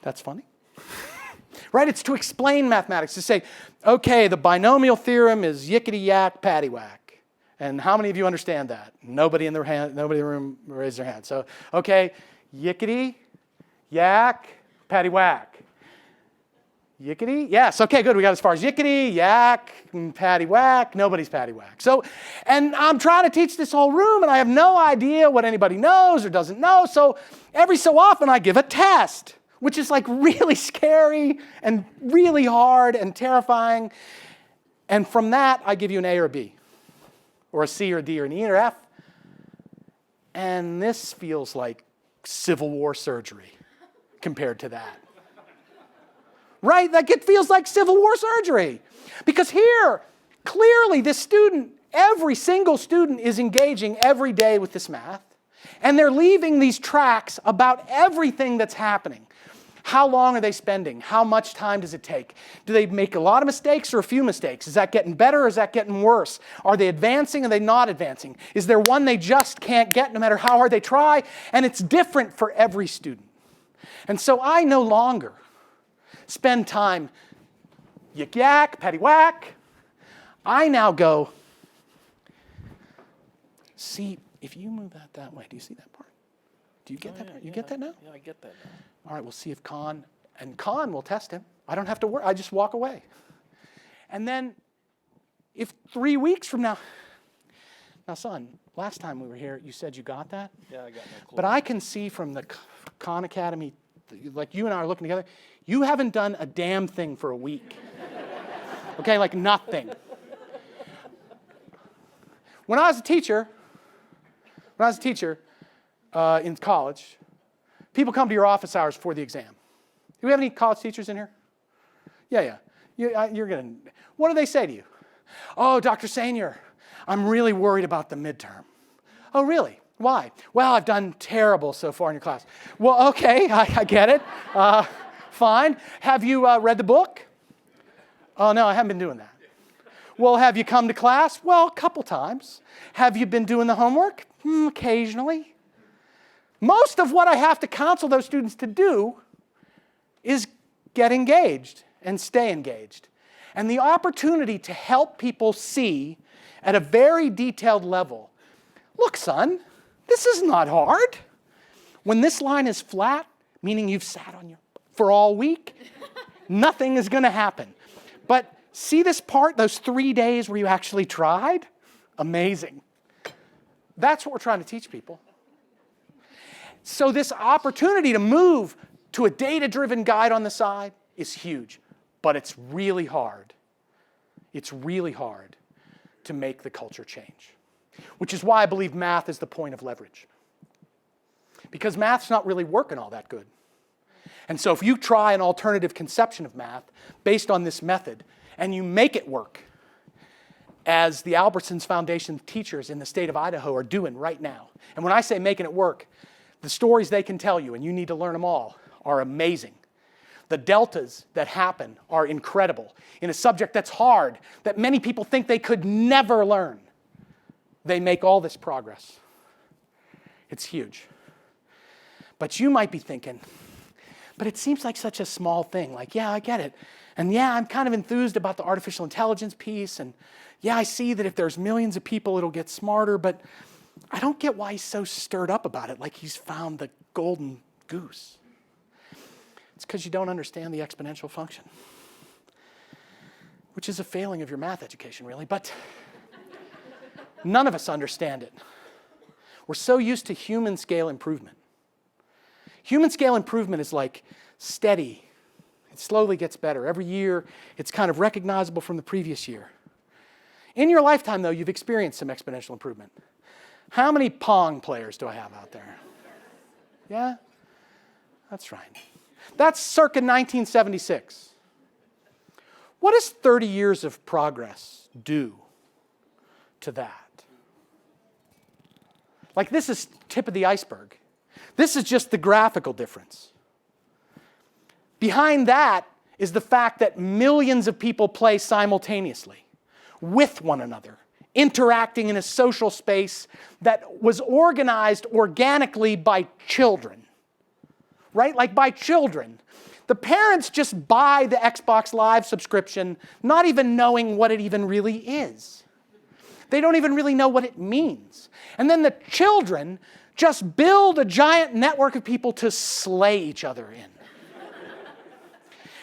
That's funny. Right? It's to explain mathematics, to say, okay, the binomial theorem is yickety-yak, paddywhack. And how many of you understand that? Nobody in the room raised their hand. So, okay, yickety, yak, paddywhack. Yickety? Yes, okay, good. We got as far as yickety, yak, paddywhack. Nobody's paddywhack. So, and I'm trying to teach this whole room, and I have no idea what anybody knows or doesn't know. So every so often I give a test, which is like really scary and really hard and terrifying. And from that, I give you an A or a B, or a C or a D or an E or F. And this feels like Civil War surgery compared to that. Right? Like it feels like Civil War surgery. Because here, clearly this student, every single student is engaging every day with this math. And they're leaving these tracks about everything that's happening. How long are they spending? How much time does it take? Do they make a lot of mistakes or a few mistakes? Is that getting better or is that getting worse? Are they advancing or are they not advancing? Is there one they just can't get no matter how hard they try? And it's different for every student. And so I no longer spend time yik yak, patty whack. I now go, see, if you move that way, do you see that part? Do you get that part? You get that now? Yeah, I get that now. All right, we'll see if Khan will test him. I don't have to worry. I just walk away. And then if 3 weeks from now, son, last time we were here, you said you got that? Yeah, I got no clue. But I can see from the Khan Academy, like you and I are looking together, you haven't done a damn thing for a week. Okay, like nothing. When I was a teacher in college, people come to your office hours for the exam. Do we have any college teachers in here? Yeah. You're gonna. What do they say to you? Oh, Dr. Senior, I'm really worried about the midterm. Oh, really? Why? Well, I've done terrible so far in your class. Well, okay, I get it. Fine. Have you read the book? Oh, no, I haven't been doing that. Well, have you come to class? Well, a couple times. Have you been doing the homework? Occasionally. Most of what I have to counsel those students to do is get engaged and stay engaged. And the opportunity to help people see at a very detailed level, look, son, this is not hard. When this line is flat, meaning you've sat on your for all week, nothing is going to happen. But see this part, those 3 days where you actually tried? Amazing. That's what we're trying to teach people. So this opportunity to move to a data-driven guide on the side is huge, but it's really hard. It's really hard to make the culture change, which is why I believe math is the point of leverage. Because math's not really working all that good. And so if you try an alternative conception of math based on this method, and you make it work, as the Albertsons Foundation teachers in the state of Idaho are doing right now. And when I say making it work, the stories they can tell you, and you need to learn them all, are amazing. The deltas that happen are incredible. In a subject that's hard, that many people think they could never learn, they make all this progress. It's huge. But you might be thinking, but it seems like such a small thing. Like, yeah, I get it. And yeah, I'm kind of enthused about the artificial intelligence piece. And yeah, I see that if there's millions of people, it'll get smarter. But I don't get why he's so stirred up about it, like he's found the golden goose. It's because you don't understand the exponential function, which is a failing of your math education, really. But none of us understand it. We're so used to human scale improvement. Human scale improvement is like steady. It slowly gets better. Every year, it's kind of recognizable from the previous year. In your lifetime, though, you've experienced some exponential improvement. How many Pong players do I have out there? Yeah? That's right. That's circa 1976. What does 30 years of progress do to that? Like, this is tip of the iceberg. This is just the graphical difference. Behind that is the fact that millions of people play simultaneously with one another, interacting in a social space that was organized organically by children, right? Like by children. The parents just buy the Xbox Live subscription, not even knowing what it even really is. They don't even really know what it means. And then the children just build a giant network of people to slay each other in.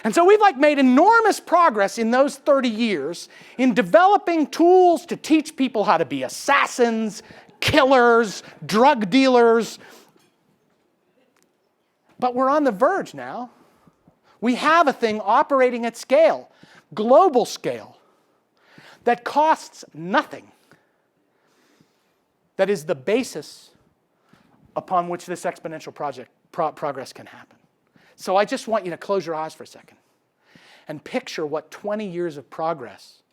And so we've made enormous progress in those 30 years in developing tools to teach people how to be assassins, killers, drug dealers. But we're on the verge now. We have a thing operating at scale, global scale, that costs nothing. That is the basis upon which this exponential progress can happen. So I just want you to close your eyes for a second and picture what 20 years of progress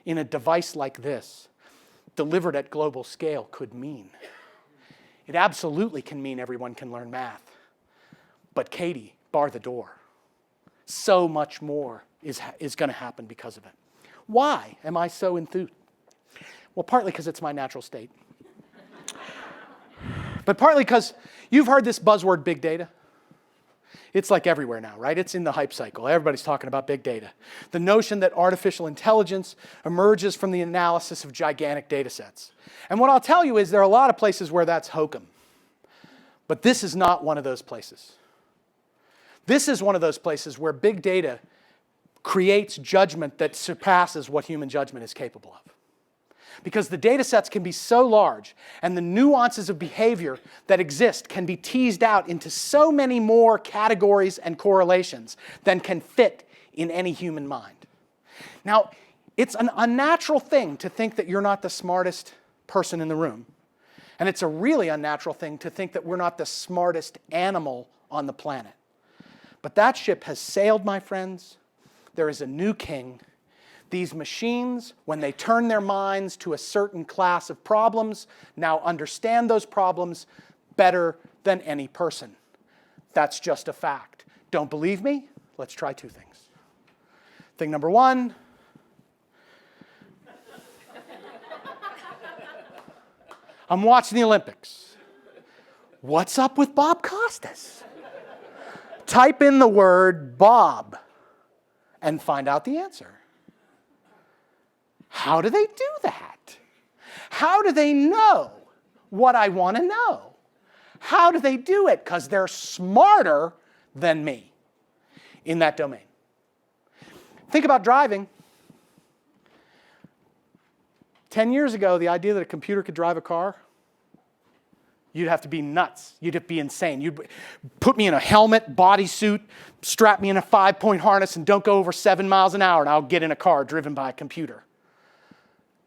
in a device like this, delivered at global scale, could mean. It absolutely can mean everyone can learn math. But Katie, bar the door. So much more is going to happen because of it. Why am I so enthused? Well, partly because it's my natural state. But partly because you've heard this buzzword, big data. It's like everywhere now, right? It's in the hype cycle. Everybody's talking about big data. The notion that artificial intelligence emerges from the analysis of gigantic data sets. And what I'll tell you is there are a lot of places where that's hokum. But this is not one of those places. This is one of those places where big data creates judgment that surpasses what human judgment is capable of. Because the data sets can be so large, and the nuances of behavior that exist can be teased out into so many more categories and correlations than can fit in any human mind. Now, it's an unnatural thing to think that you're not the smartest person in the room. And it's a really unnatural thing to think that we're not the smartest animal on the planet. But that ship has sailed, my friends. There is a new king. These machines, when they turn their minds to a certain class of problems, now understand those problems better than any person. That's just a fact. Don't believe me? Let's try two things. Thing number one, I'm watching the Olympics. What's up with Bob Costas? Type in the word Bob and find out the answer. How do they do that? How do they know what I want to know? How do they do it? Because they're smarter than me in that domain. Think about driving. 10 years ago, the idea that a computer could drive a car, you'd have to be nuts. You'd have to be insane. You'd put me in a helmet, bodysuit, strap me in a 5-point harness, and don't go over 7 miles an hour, and I'll get in a car driven by a computer.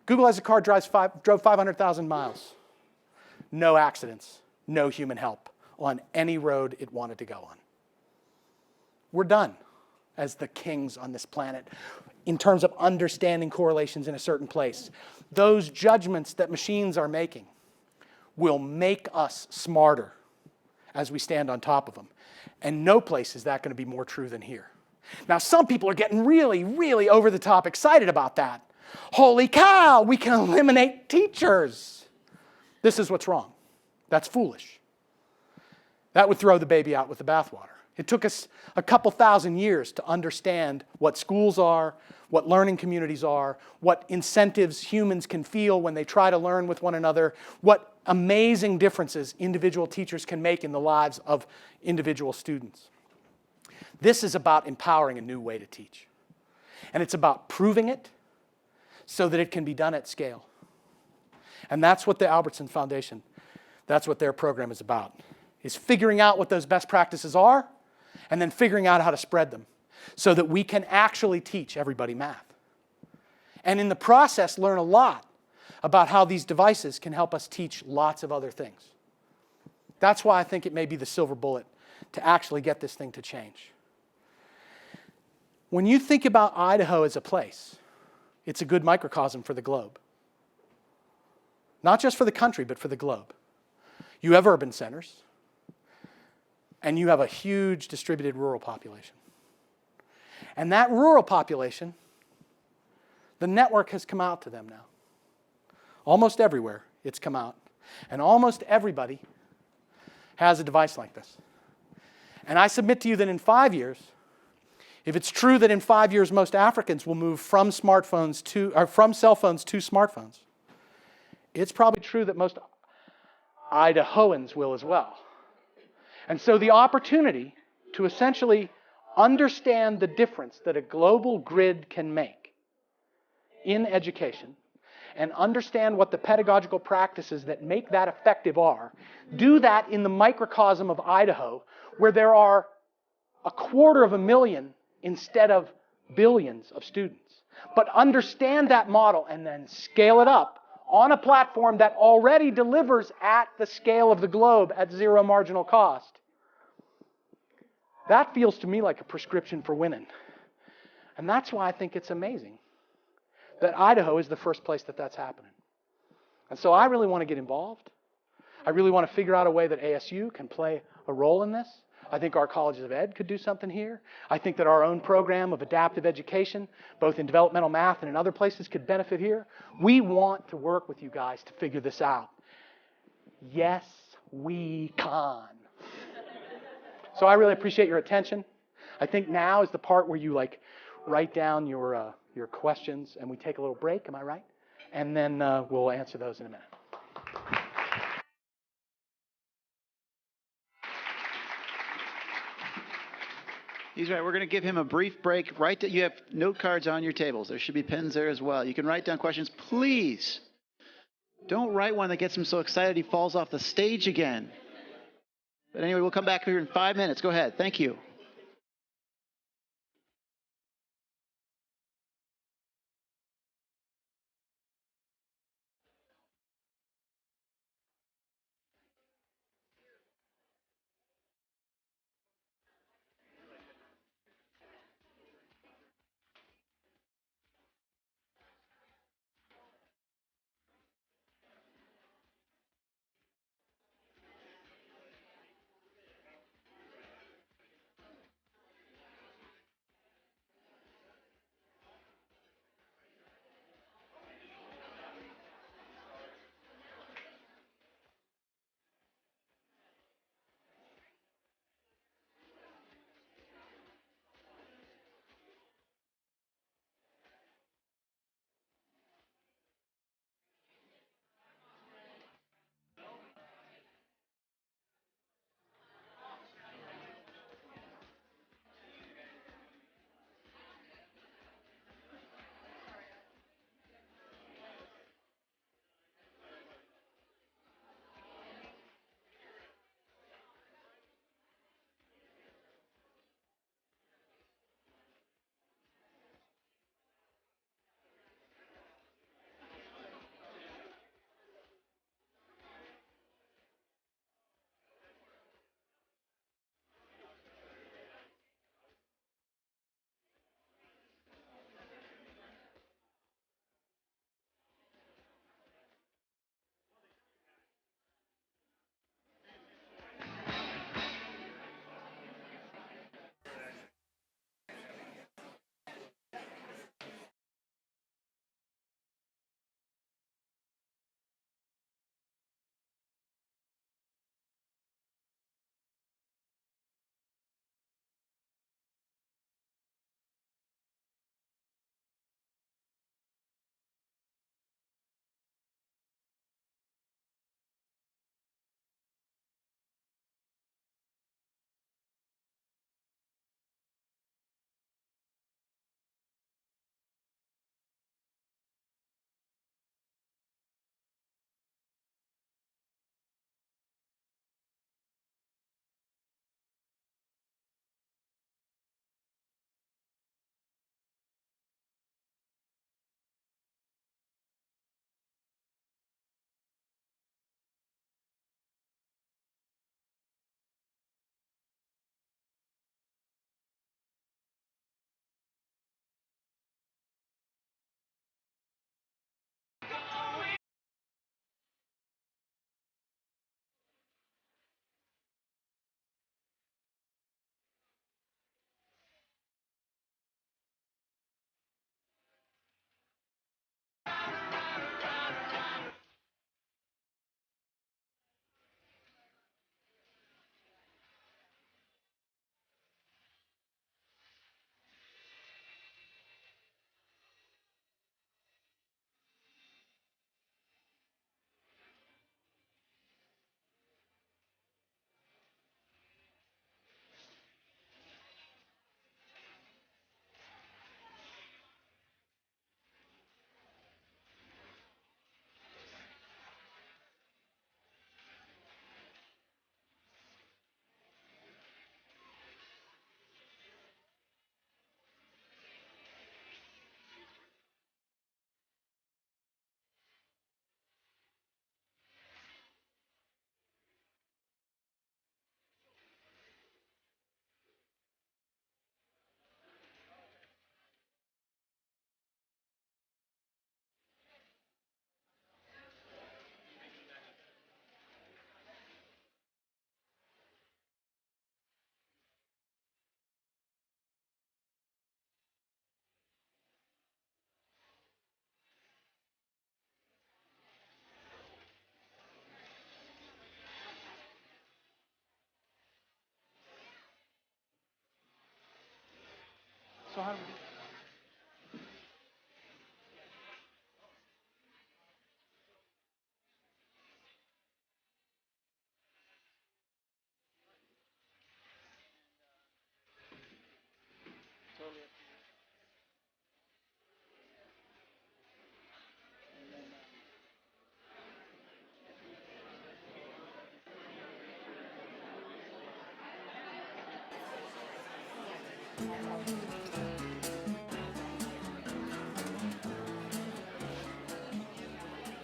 Google has a car drove 500,000 miles. No accidents, no human help on any road it wanted to go on. We're done as the kings on this planet in terms of understanding correlations in a certain place. Those judgments that machines are making will make us smarter as we stand on top of them. And no place is that going to be more true than here. Now, some people are getting really, really over the top excited about that. Holy cow, we can eliminate teachers. This is what's wrong. That's foolish. That would throw the baby out with the bathwater. It took us a couple thousand years to understand what schools are, what learning communities are, what incentives humans can feel when they try to learn with one another, what amazing differences individual teachers can make in the lives of individual students. This is about empowering a new way to teach. And it's about proving it so that it can be done at scale. And that's what the Albertson Foundation, that's what their program is about, is figuring out what those best practices are and then figuring out how to spread them so that we can actually teach everybody math. And in the process, learn a lot about how these devices can help us teach lots of other things. That's why I think it may be the silver bullet to actually get this thing to change. When you think about Idaho as a place, it's a good microcosm for the globe. Not just for the country, but for the globe. You have urban centers, and you have a huge distributed rural population. And that rural population, the network has come out to them now. Almost everywhere it's come out. And almost everybody has a device like this. And I submit to you that in 5 years, if it's true that in 5 years most Africans will move from cell phones to smartphones, it's probably true that most Idahoans will as well. And so the opportunity to essentially understand the difference that a global grid can make in education and understand what the pedagogical practices that make that effective are, do that in the microcosm of Idaho, where there are 250,000 instead of billions of students. But understand that model and then scale it up on a platform that already delivers at the scale of the globe at zero marginal cost. That feels to me like a prescription for winning. And that's why I think it's amazing that Idaho is the first place that that's happening. And so I really want to get involved. I really want to figure out a way that ASU can play a role in this. I think our colleges of ed could do something here. I think that our own program of adaptive education, both in developmental math and in other places, could benefit here. We want to work with you guys to figure this out. Yes, we can. So I really appreciate your attention. I think now is the part where you write down your questions and we take a little break. Am I right? And then we'll answer those in a minute. He's right. We're going to give him a brief break. You have note cards on your tables. There should be pens there as well. You can write down questions. Please don't write one that gets him so excited he falls off the stage again. But anyway, we'll come back here in 5 minutes. Go ahead. Thank you.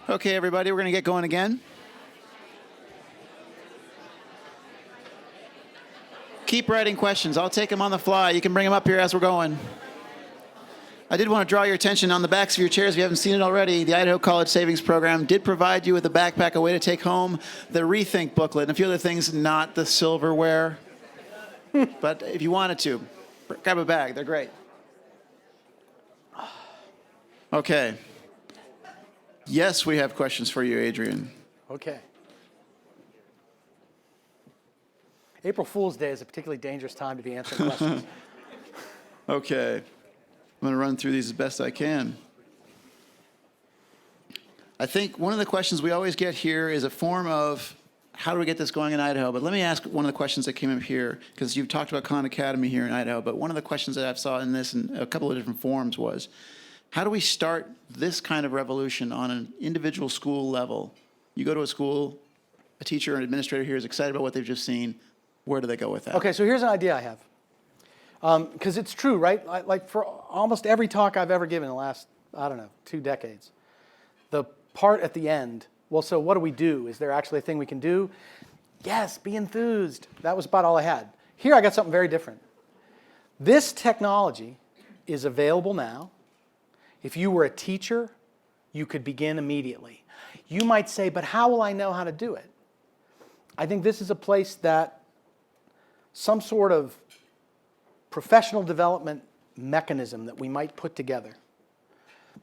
Okay, everybody, we're going to get going again. Keep writing questions. I'll take them on the fly. You can bring them up here as we're going. I did want to draw your attention on the backs of your chairs. If you haven't seen it already, the Idaho College Savings Program did provide you with a backpack, a way to take home, the Rethink booklet, and a few other things, not the silverware. But if you wanted to, grab a bag. They're great. Okay. Yes, we have questions for you, Adrian. Okay. April Fool's Day is a particularly dangerous time to be answering questions. Okay. I'm going to run through these as best I can. I think one of the questions we always get here is a form of how do we get this going in Idaho? But let me ask one of the questions that came up here, because you've talked about Khan Academy here in Idaho, but one of the questions that I've saw in this in a couple of different forms was, how do we start this kind of revolution on an individual school level? You go to a school, a teacher or an administrator here is excited about what they've just seen. Where do they go with that? Okay, so here's an idea I have. Because it's true, right? Like for almost every talk I've ever given in the last, 2 decades, the part at the end, well, so what do we do? Is there actually a thing we can do? Yes, be enthused. That was about all I had. Here I got something very different. This technology is available now. If you were a teacher, you could begin immediately. You might say, but how will I know how to do it? I think this is a place that some sort of professional development mechanism that we might put together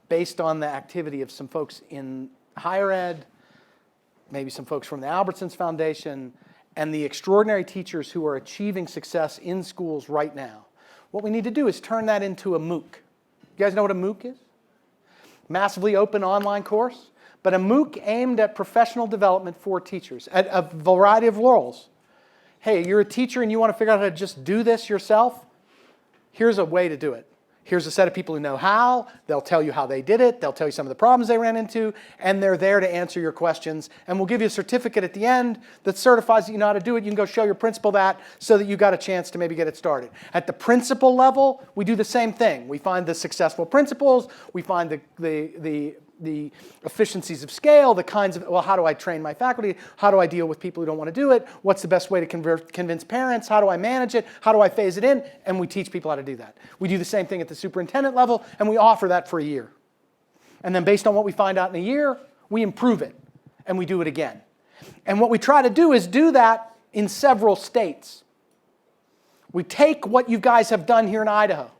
based on the activity of some folks in higher ed, maybe some folks from the Albertsons Foundation, and the extraordinary teachers who are achieving success in schools right now. What we need to do is turn that into a MOOC. You guys know what a MOOC is? Massively open online course, but a MOOC aimed at professional development for teachers at a variety of roles. Hey, you're a teacher and you want to figure out how to just do this yourself? Here's a way to do it. Here's a set of people who know how. They'll tell you how they did it. They'll tell you some of the problems they ran into, and they're there to answer your questions. And we'll give you a certificate at the end that certifies that you know how to do it. You can go show your principal that so that you got a chance to maybe get it started. At the principal level, we do the same thing. We find the successful principals. We find the efficiencies of scale, the kinds of, well, how do I train my faculty? How do I deal with people who don't want to do it? What's the best way to convince parents? How do I manage it? How do I phase it in? And we teach people how to do that. We do the same thing at the superintendent level, and we offer that for a year. And then based on what we find out in a year, we improve it, and we do it again. And what we try to do is do that in several states. We take what you guys have done here in Idaho,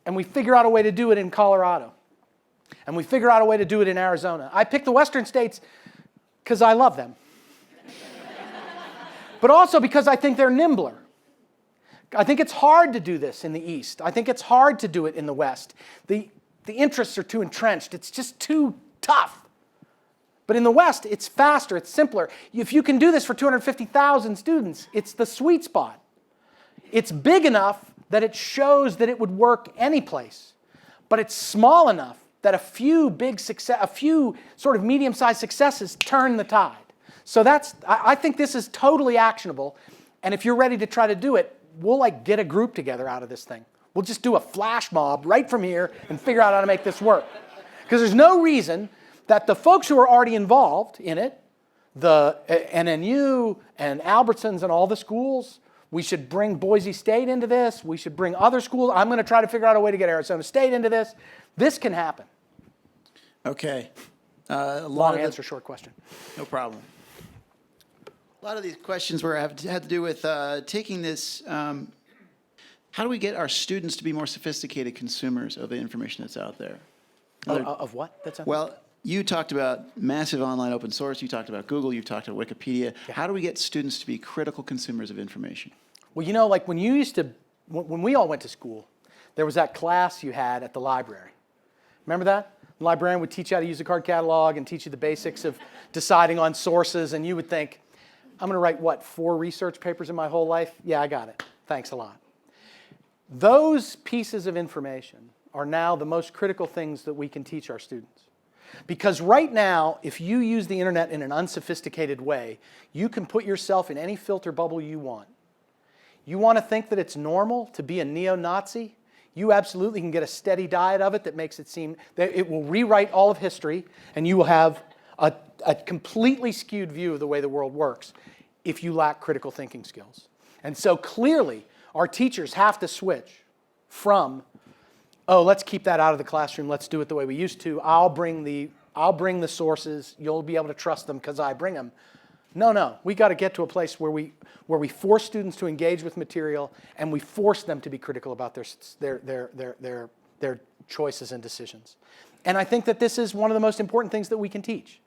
and we figure out a way to do it in Colorado. And we figure out a way to do it in Arizona. I picked the western states because I love them. But also because I think they're nimbler. I think it's hard to do this in the East. I think it's hard to do it in the West. The interests are too entrenched. It's just too tough. But in the West, it's faster, it's simpler. If you can do this for 250,000 students, it's the sweet spot. It's big enough that it shows that it would work any place. But it's small enough that a few sort of medium-sized successes turn the tide. So I think this is totally actionable. And if you're ready to try to do it, we'll get a group together out of this thing. We'll just do a flash mob right from here and figure out how to make this work. Because there's no reason that the folks who are already involved in it, the NNU and Albertsons and all the schools, we should bring Boise State into this. We should bring other schools. I'm going to try to figure out a way to get Arizona State into this. This can happen. Okay. Long answer, short question. No problem. A lot of these questions had to do with taking this. How do we get our students to be more sophisticated consumers of the information that's out there? Of what? Well, you talked about massive online open source. You talked about Google. You've talked about Wikipedia. Yeah. How do we get students to be critical consumers of information? Well, when we all went to school, there was that class you had at the library. Remember that? The librarian would teach you how to use a card catalog and teach you the basics of deciding on sources, and you would think, I'm going to write, 4 research papers in my whole life? Yeah, I got it. Thanks a lot. Those pieces of information are now the most critical things that we can teach our students. Because right now, if you use the internet in an unsophisticated way, you can put yourself in any filter bubble you want. You want to think that it's normal to be a neo-Nazi? You absolutely can get a steady diet of it that makes it seem that it will rewrite all of history, and you will have a completely skewed view of the way the world works if you lack critical thinking skills. And so clearly, our teachers have to switch from, oh, let's keep that out of the classroom, let's do it the way we used to, I'll bring the sources, you'll be able to trust them because I bring them. No, we got to get to a place where we force students to engage with material and we force them to be critical about their choices and decisions. And I think that this is one of the most important things that we can teach.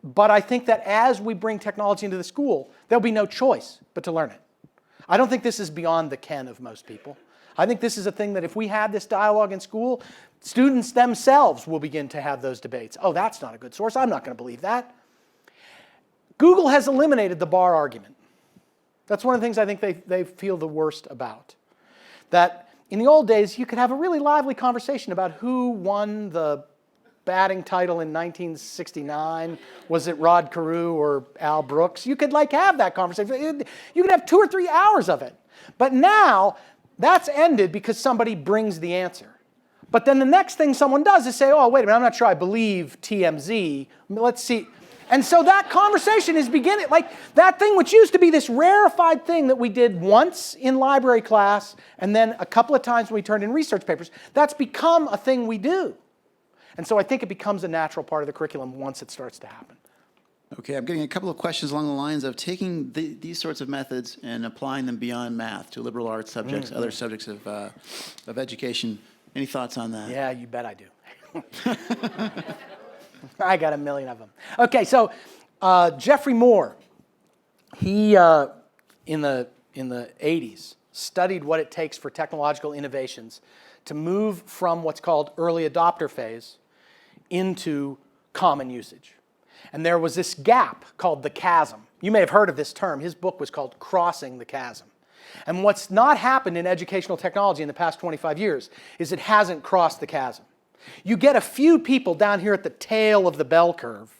But I think that as we bring technology into the school, there'll be no choice but to learn it. I don't think this is beyond the ken of most people. I think this is a thing that if we had this dialogue in school, students themselves will begin to have those debates. Oh, that's not a good source. I'm not going to believe that. Google has eliminated the bar argument. That's one of the things I think they feel the worst about. That in the old days, you could have a really lively conversation about who won the batting title in 1969. Was it Rod Carew or Al Brooks? You could have that conversation. You could have 2 or 3 hours of it. But now, that's ended because somebody brings the answer. But then the next thing someone does is say, oh, wait a minute, I'm not sure I believe TMZ. Let's see. And so that conversation is beginning, that thing which used to be this rarefied thing that we did once in library class and then a couple of times when we turned in research papers, that's become a thing we do. And so I think it becomes a natural part of the curriculum once it starts to happen. Okay, I'm getting a couple of questions along the lines of taking these sorts of methods and applying them beyond math to liberal arts subjects, other subjects of education. Any thoughts on that? Yeah, you bet I do. I got a million of them. Okay, so Geoffrey Moore, he in the 80s studied what it takes for technological innovations to move from what's called early adopter phase into common usage. And there was this gap called the chasm. You may have heard of this term. His book was called Crossing the Chasm. And what's not happened in educational technology in the past 25 years is it hasn't crossed the chasm. You get a few people down here at the tail of the bell curve,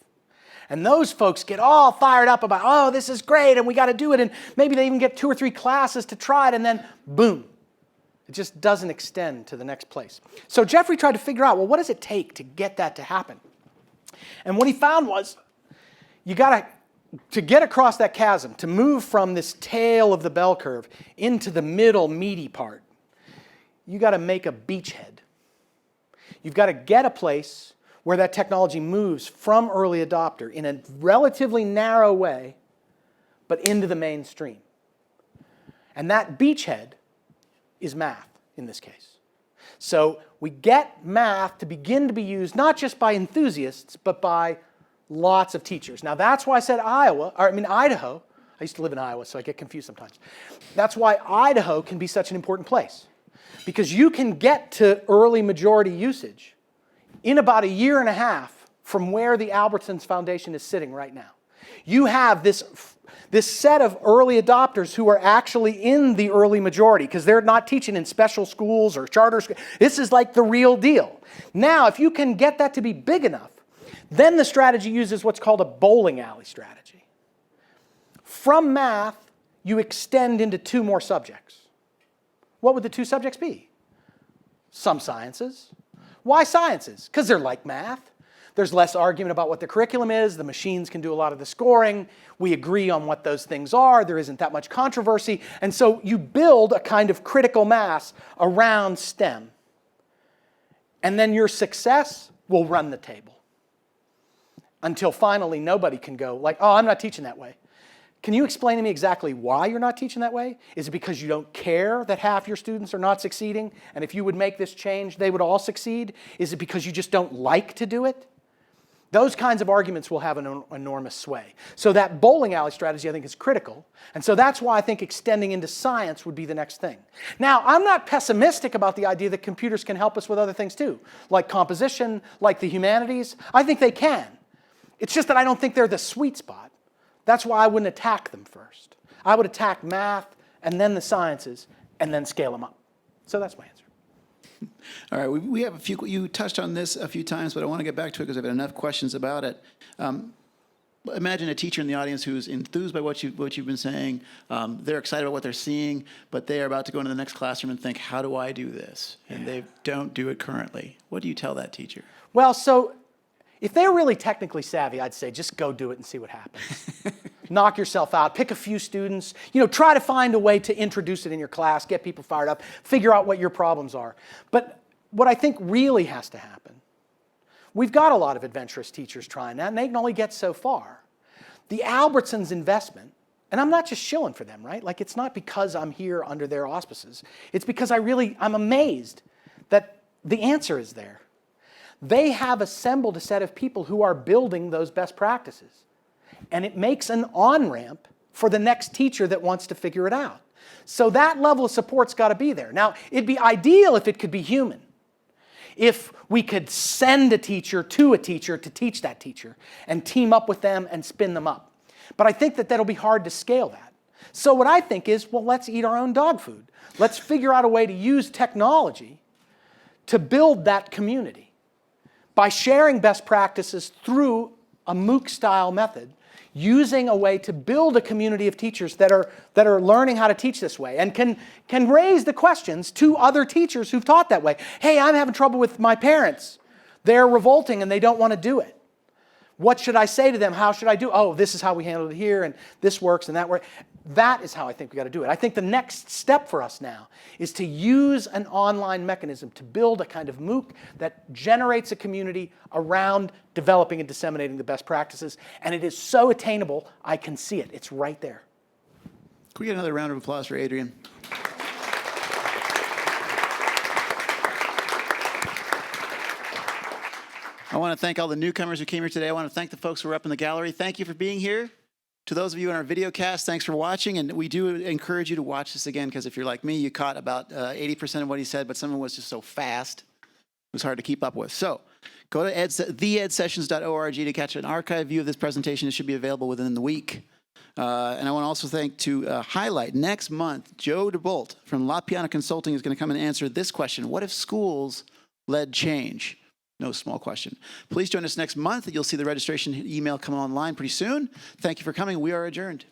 and those folks get all fired up about, oh, this is great, and we got to do it, and maybe they even get 2 or 3 classes to try it, and then boom. It just doesn't extend to the next place. So Geoffrey tried to figure out, well, what does it take to get that to happen? And what he found was, you got to get across that chasm, to move from this tail of the bell curve into the middle meaty part, you got to make a beachhead. You've got to get a place where that technology moves from early adopter in a relatively narrow way, but into the mainstream. And that beachhead is math in this case. So we get math to begin to be used not just by enthusiasts, but by lots of teachers. Now that's why I said Idaho. I used to live in Iowa, so I get confused sometimes. That's why Idaho can be such an important place. Because you can get to early majority usage in about 1.5 years from where the Albertsons Foundation is sitting right now. You have this set of early adopters who are actually in the early majority because they're not teaching in special schools or charter schools. This is like the real deal. Now, if you can get that to be big enough, then the strategy uses what's called a bowling alley strategy. From math, you extend into 2 more subjects. What would the 2 subjects be? Some sciences. Why sciences? Because they're like math. There's less argument about what the curriculum is. The machines can do a lot of the scoring. We agree on what those things are. There isn't that much controversy. And so you build a kind of critical mass around STEM. And then your success will run the table. Until finally nobody can go oh, I'm not teaching that way. Can you explain to me exactly why you're not teaching that way? Is it because you don't care that half your students are not succeeding? And if you would make this change, they would all succeed? Is it because you just don't like to do it? Those kinds of arguments will have an enormous sway. So that bowling alley strategy, I think, is critical. And so that's why I think extending into science would be the next thing. Now, I'm not pessimistic about the idea that computers can help us with other things too, like composition, like the humanities. I think they can. It's just that I don't think they're the sweet spot. That's why I wouldn't attack them first. I would attack math and then the sciences and then scale them up. So that's my answer. All right, we have a few, you touched on this a few times, but I want to get back to it because I've had enough questions about it. imagine a teacher in the audience who's enthused by what you've been saying. They're excited about what they're seeing, but they are about to go into the next classroom and think, how do I do this? And they don't do it currently. What do you tell that teacher? Well, so if they're really technically savvy, I'd say just go do it and see what happens. Knock yourself out, pick a few students, try to find a way to introduce it in your class, get people fired up, figure out what your problems are. But what I think really has to happen, we've got a lot of adventurous teachers trying that, and they can only get so far. The Albertsons investment, and I'm not just shilling for them, right? Like, it's not because I'm here under their auspices. It's because I'm amazed that the answer is there. They have assembled a set of people who are building those best practices. And it makes an on-ramp for the next teacher that wants to figure it out. So that level of support's got to be there. Now, it'd be ideal if it could be human. If we could send a teacher to teach that teacher and team up with them and spin them up. But I think that that'll be hard to scale that. So what I think is, well, let's eat our own dog food. Let's figure out a way to use technology to build that community by sharing best practices through a MOOC-style method, using a way to build a community of teachers that are learning how to teach this way and can raise the questions to other teachers who've taught that way. Hey, I'm having trouble with my parents. They're revolting and they don't want to do it. What should I say to them? How should I do it? Oh, this is how we handle it here, and this works and that works. That is how I think we got to do it. I think the next step for us now is to use an online mechanism to build a kind of MOOC that generates a community around developing and disseminating the best practices. And it is so attainable, I can see it. It's right there. Can we get another round of applause for Adrian? I want to thank all the newcomers who came here today. I want to thank the folks who are up in the gallery. Thank you for being here. To those of you in our video cast, thanks for watching. And we do encourage you to watch this again, because if you're like me, you caught about 80% of what he said, but some of it was just so fast, it was hard to keep up with. So go to theedsessions.org to catch an archive view of this presentation. It should be available within the week. And I want to also highlight next month, Joe DeBolt from La Piana Consulting is going to come and answer this question: what if schools led change? No small question. Please join us next month. You'll see the registration email come online pretty soon. Thank you for coming. We are adjourned.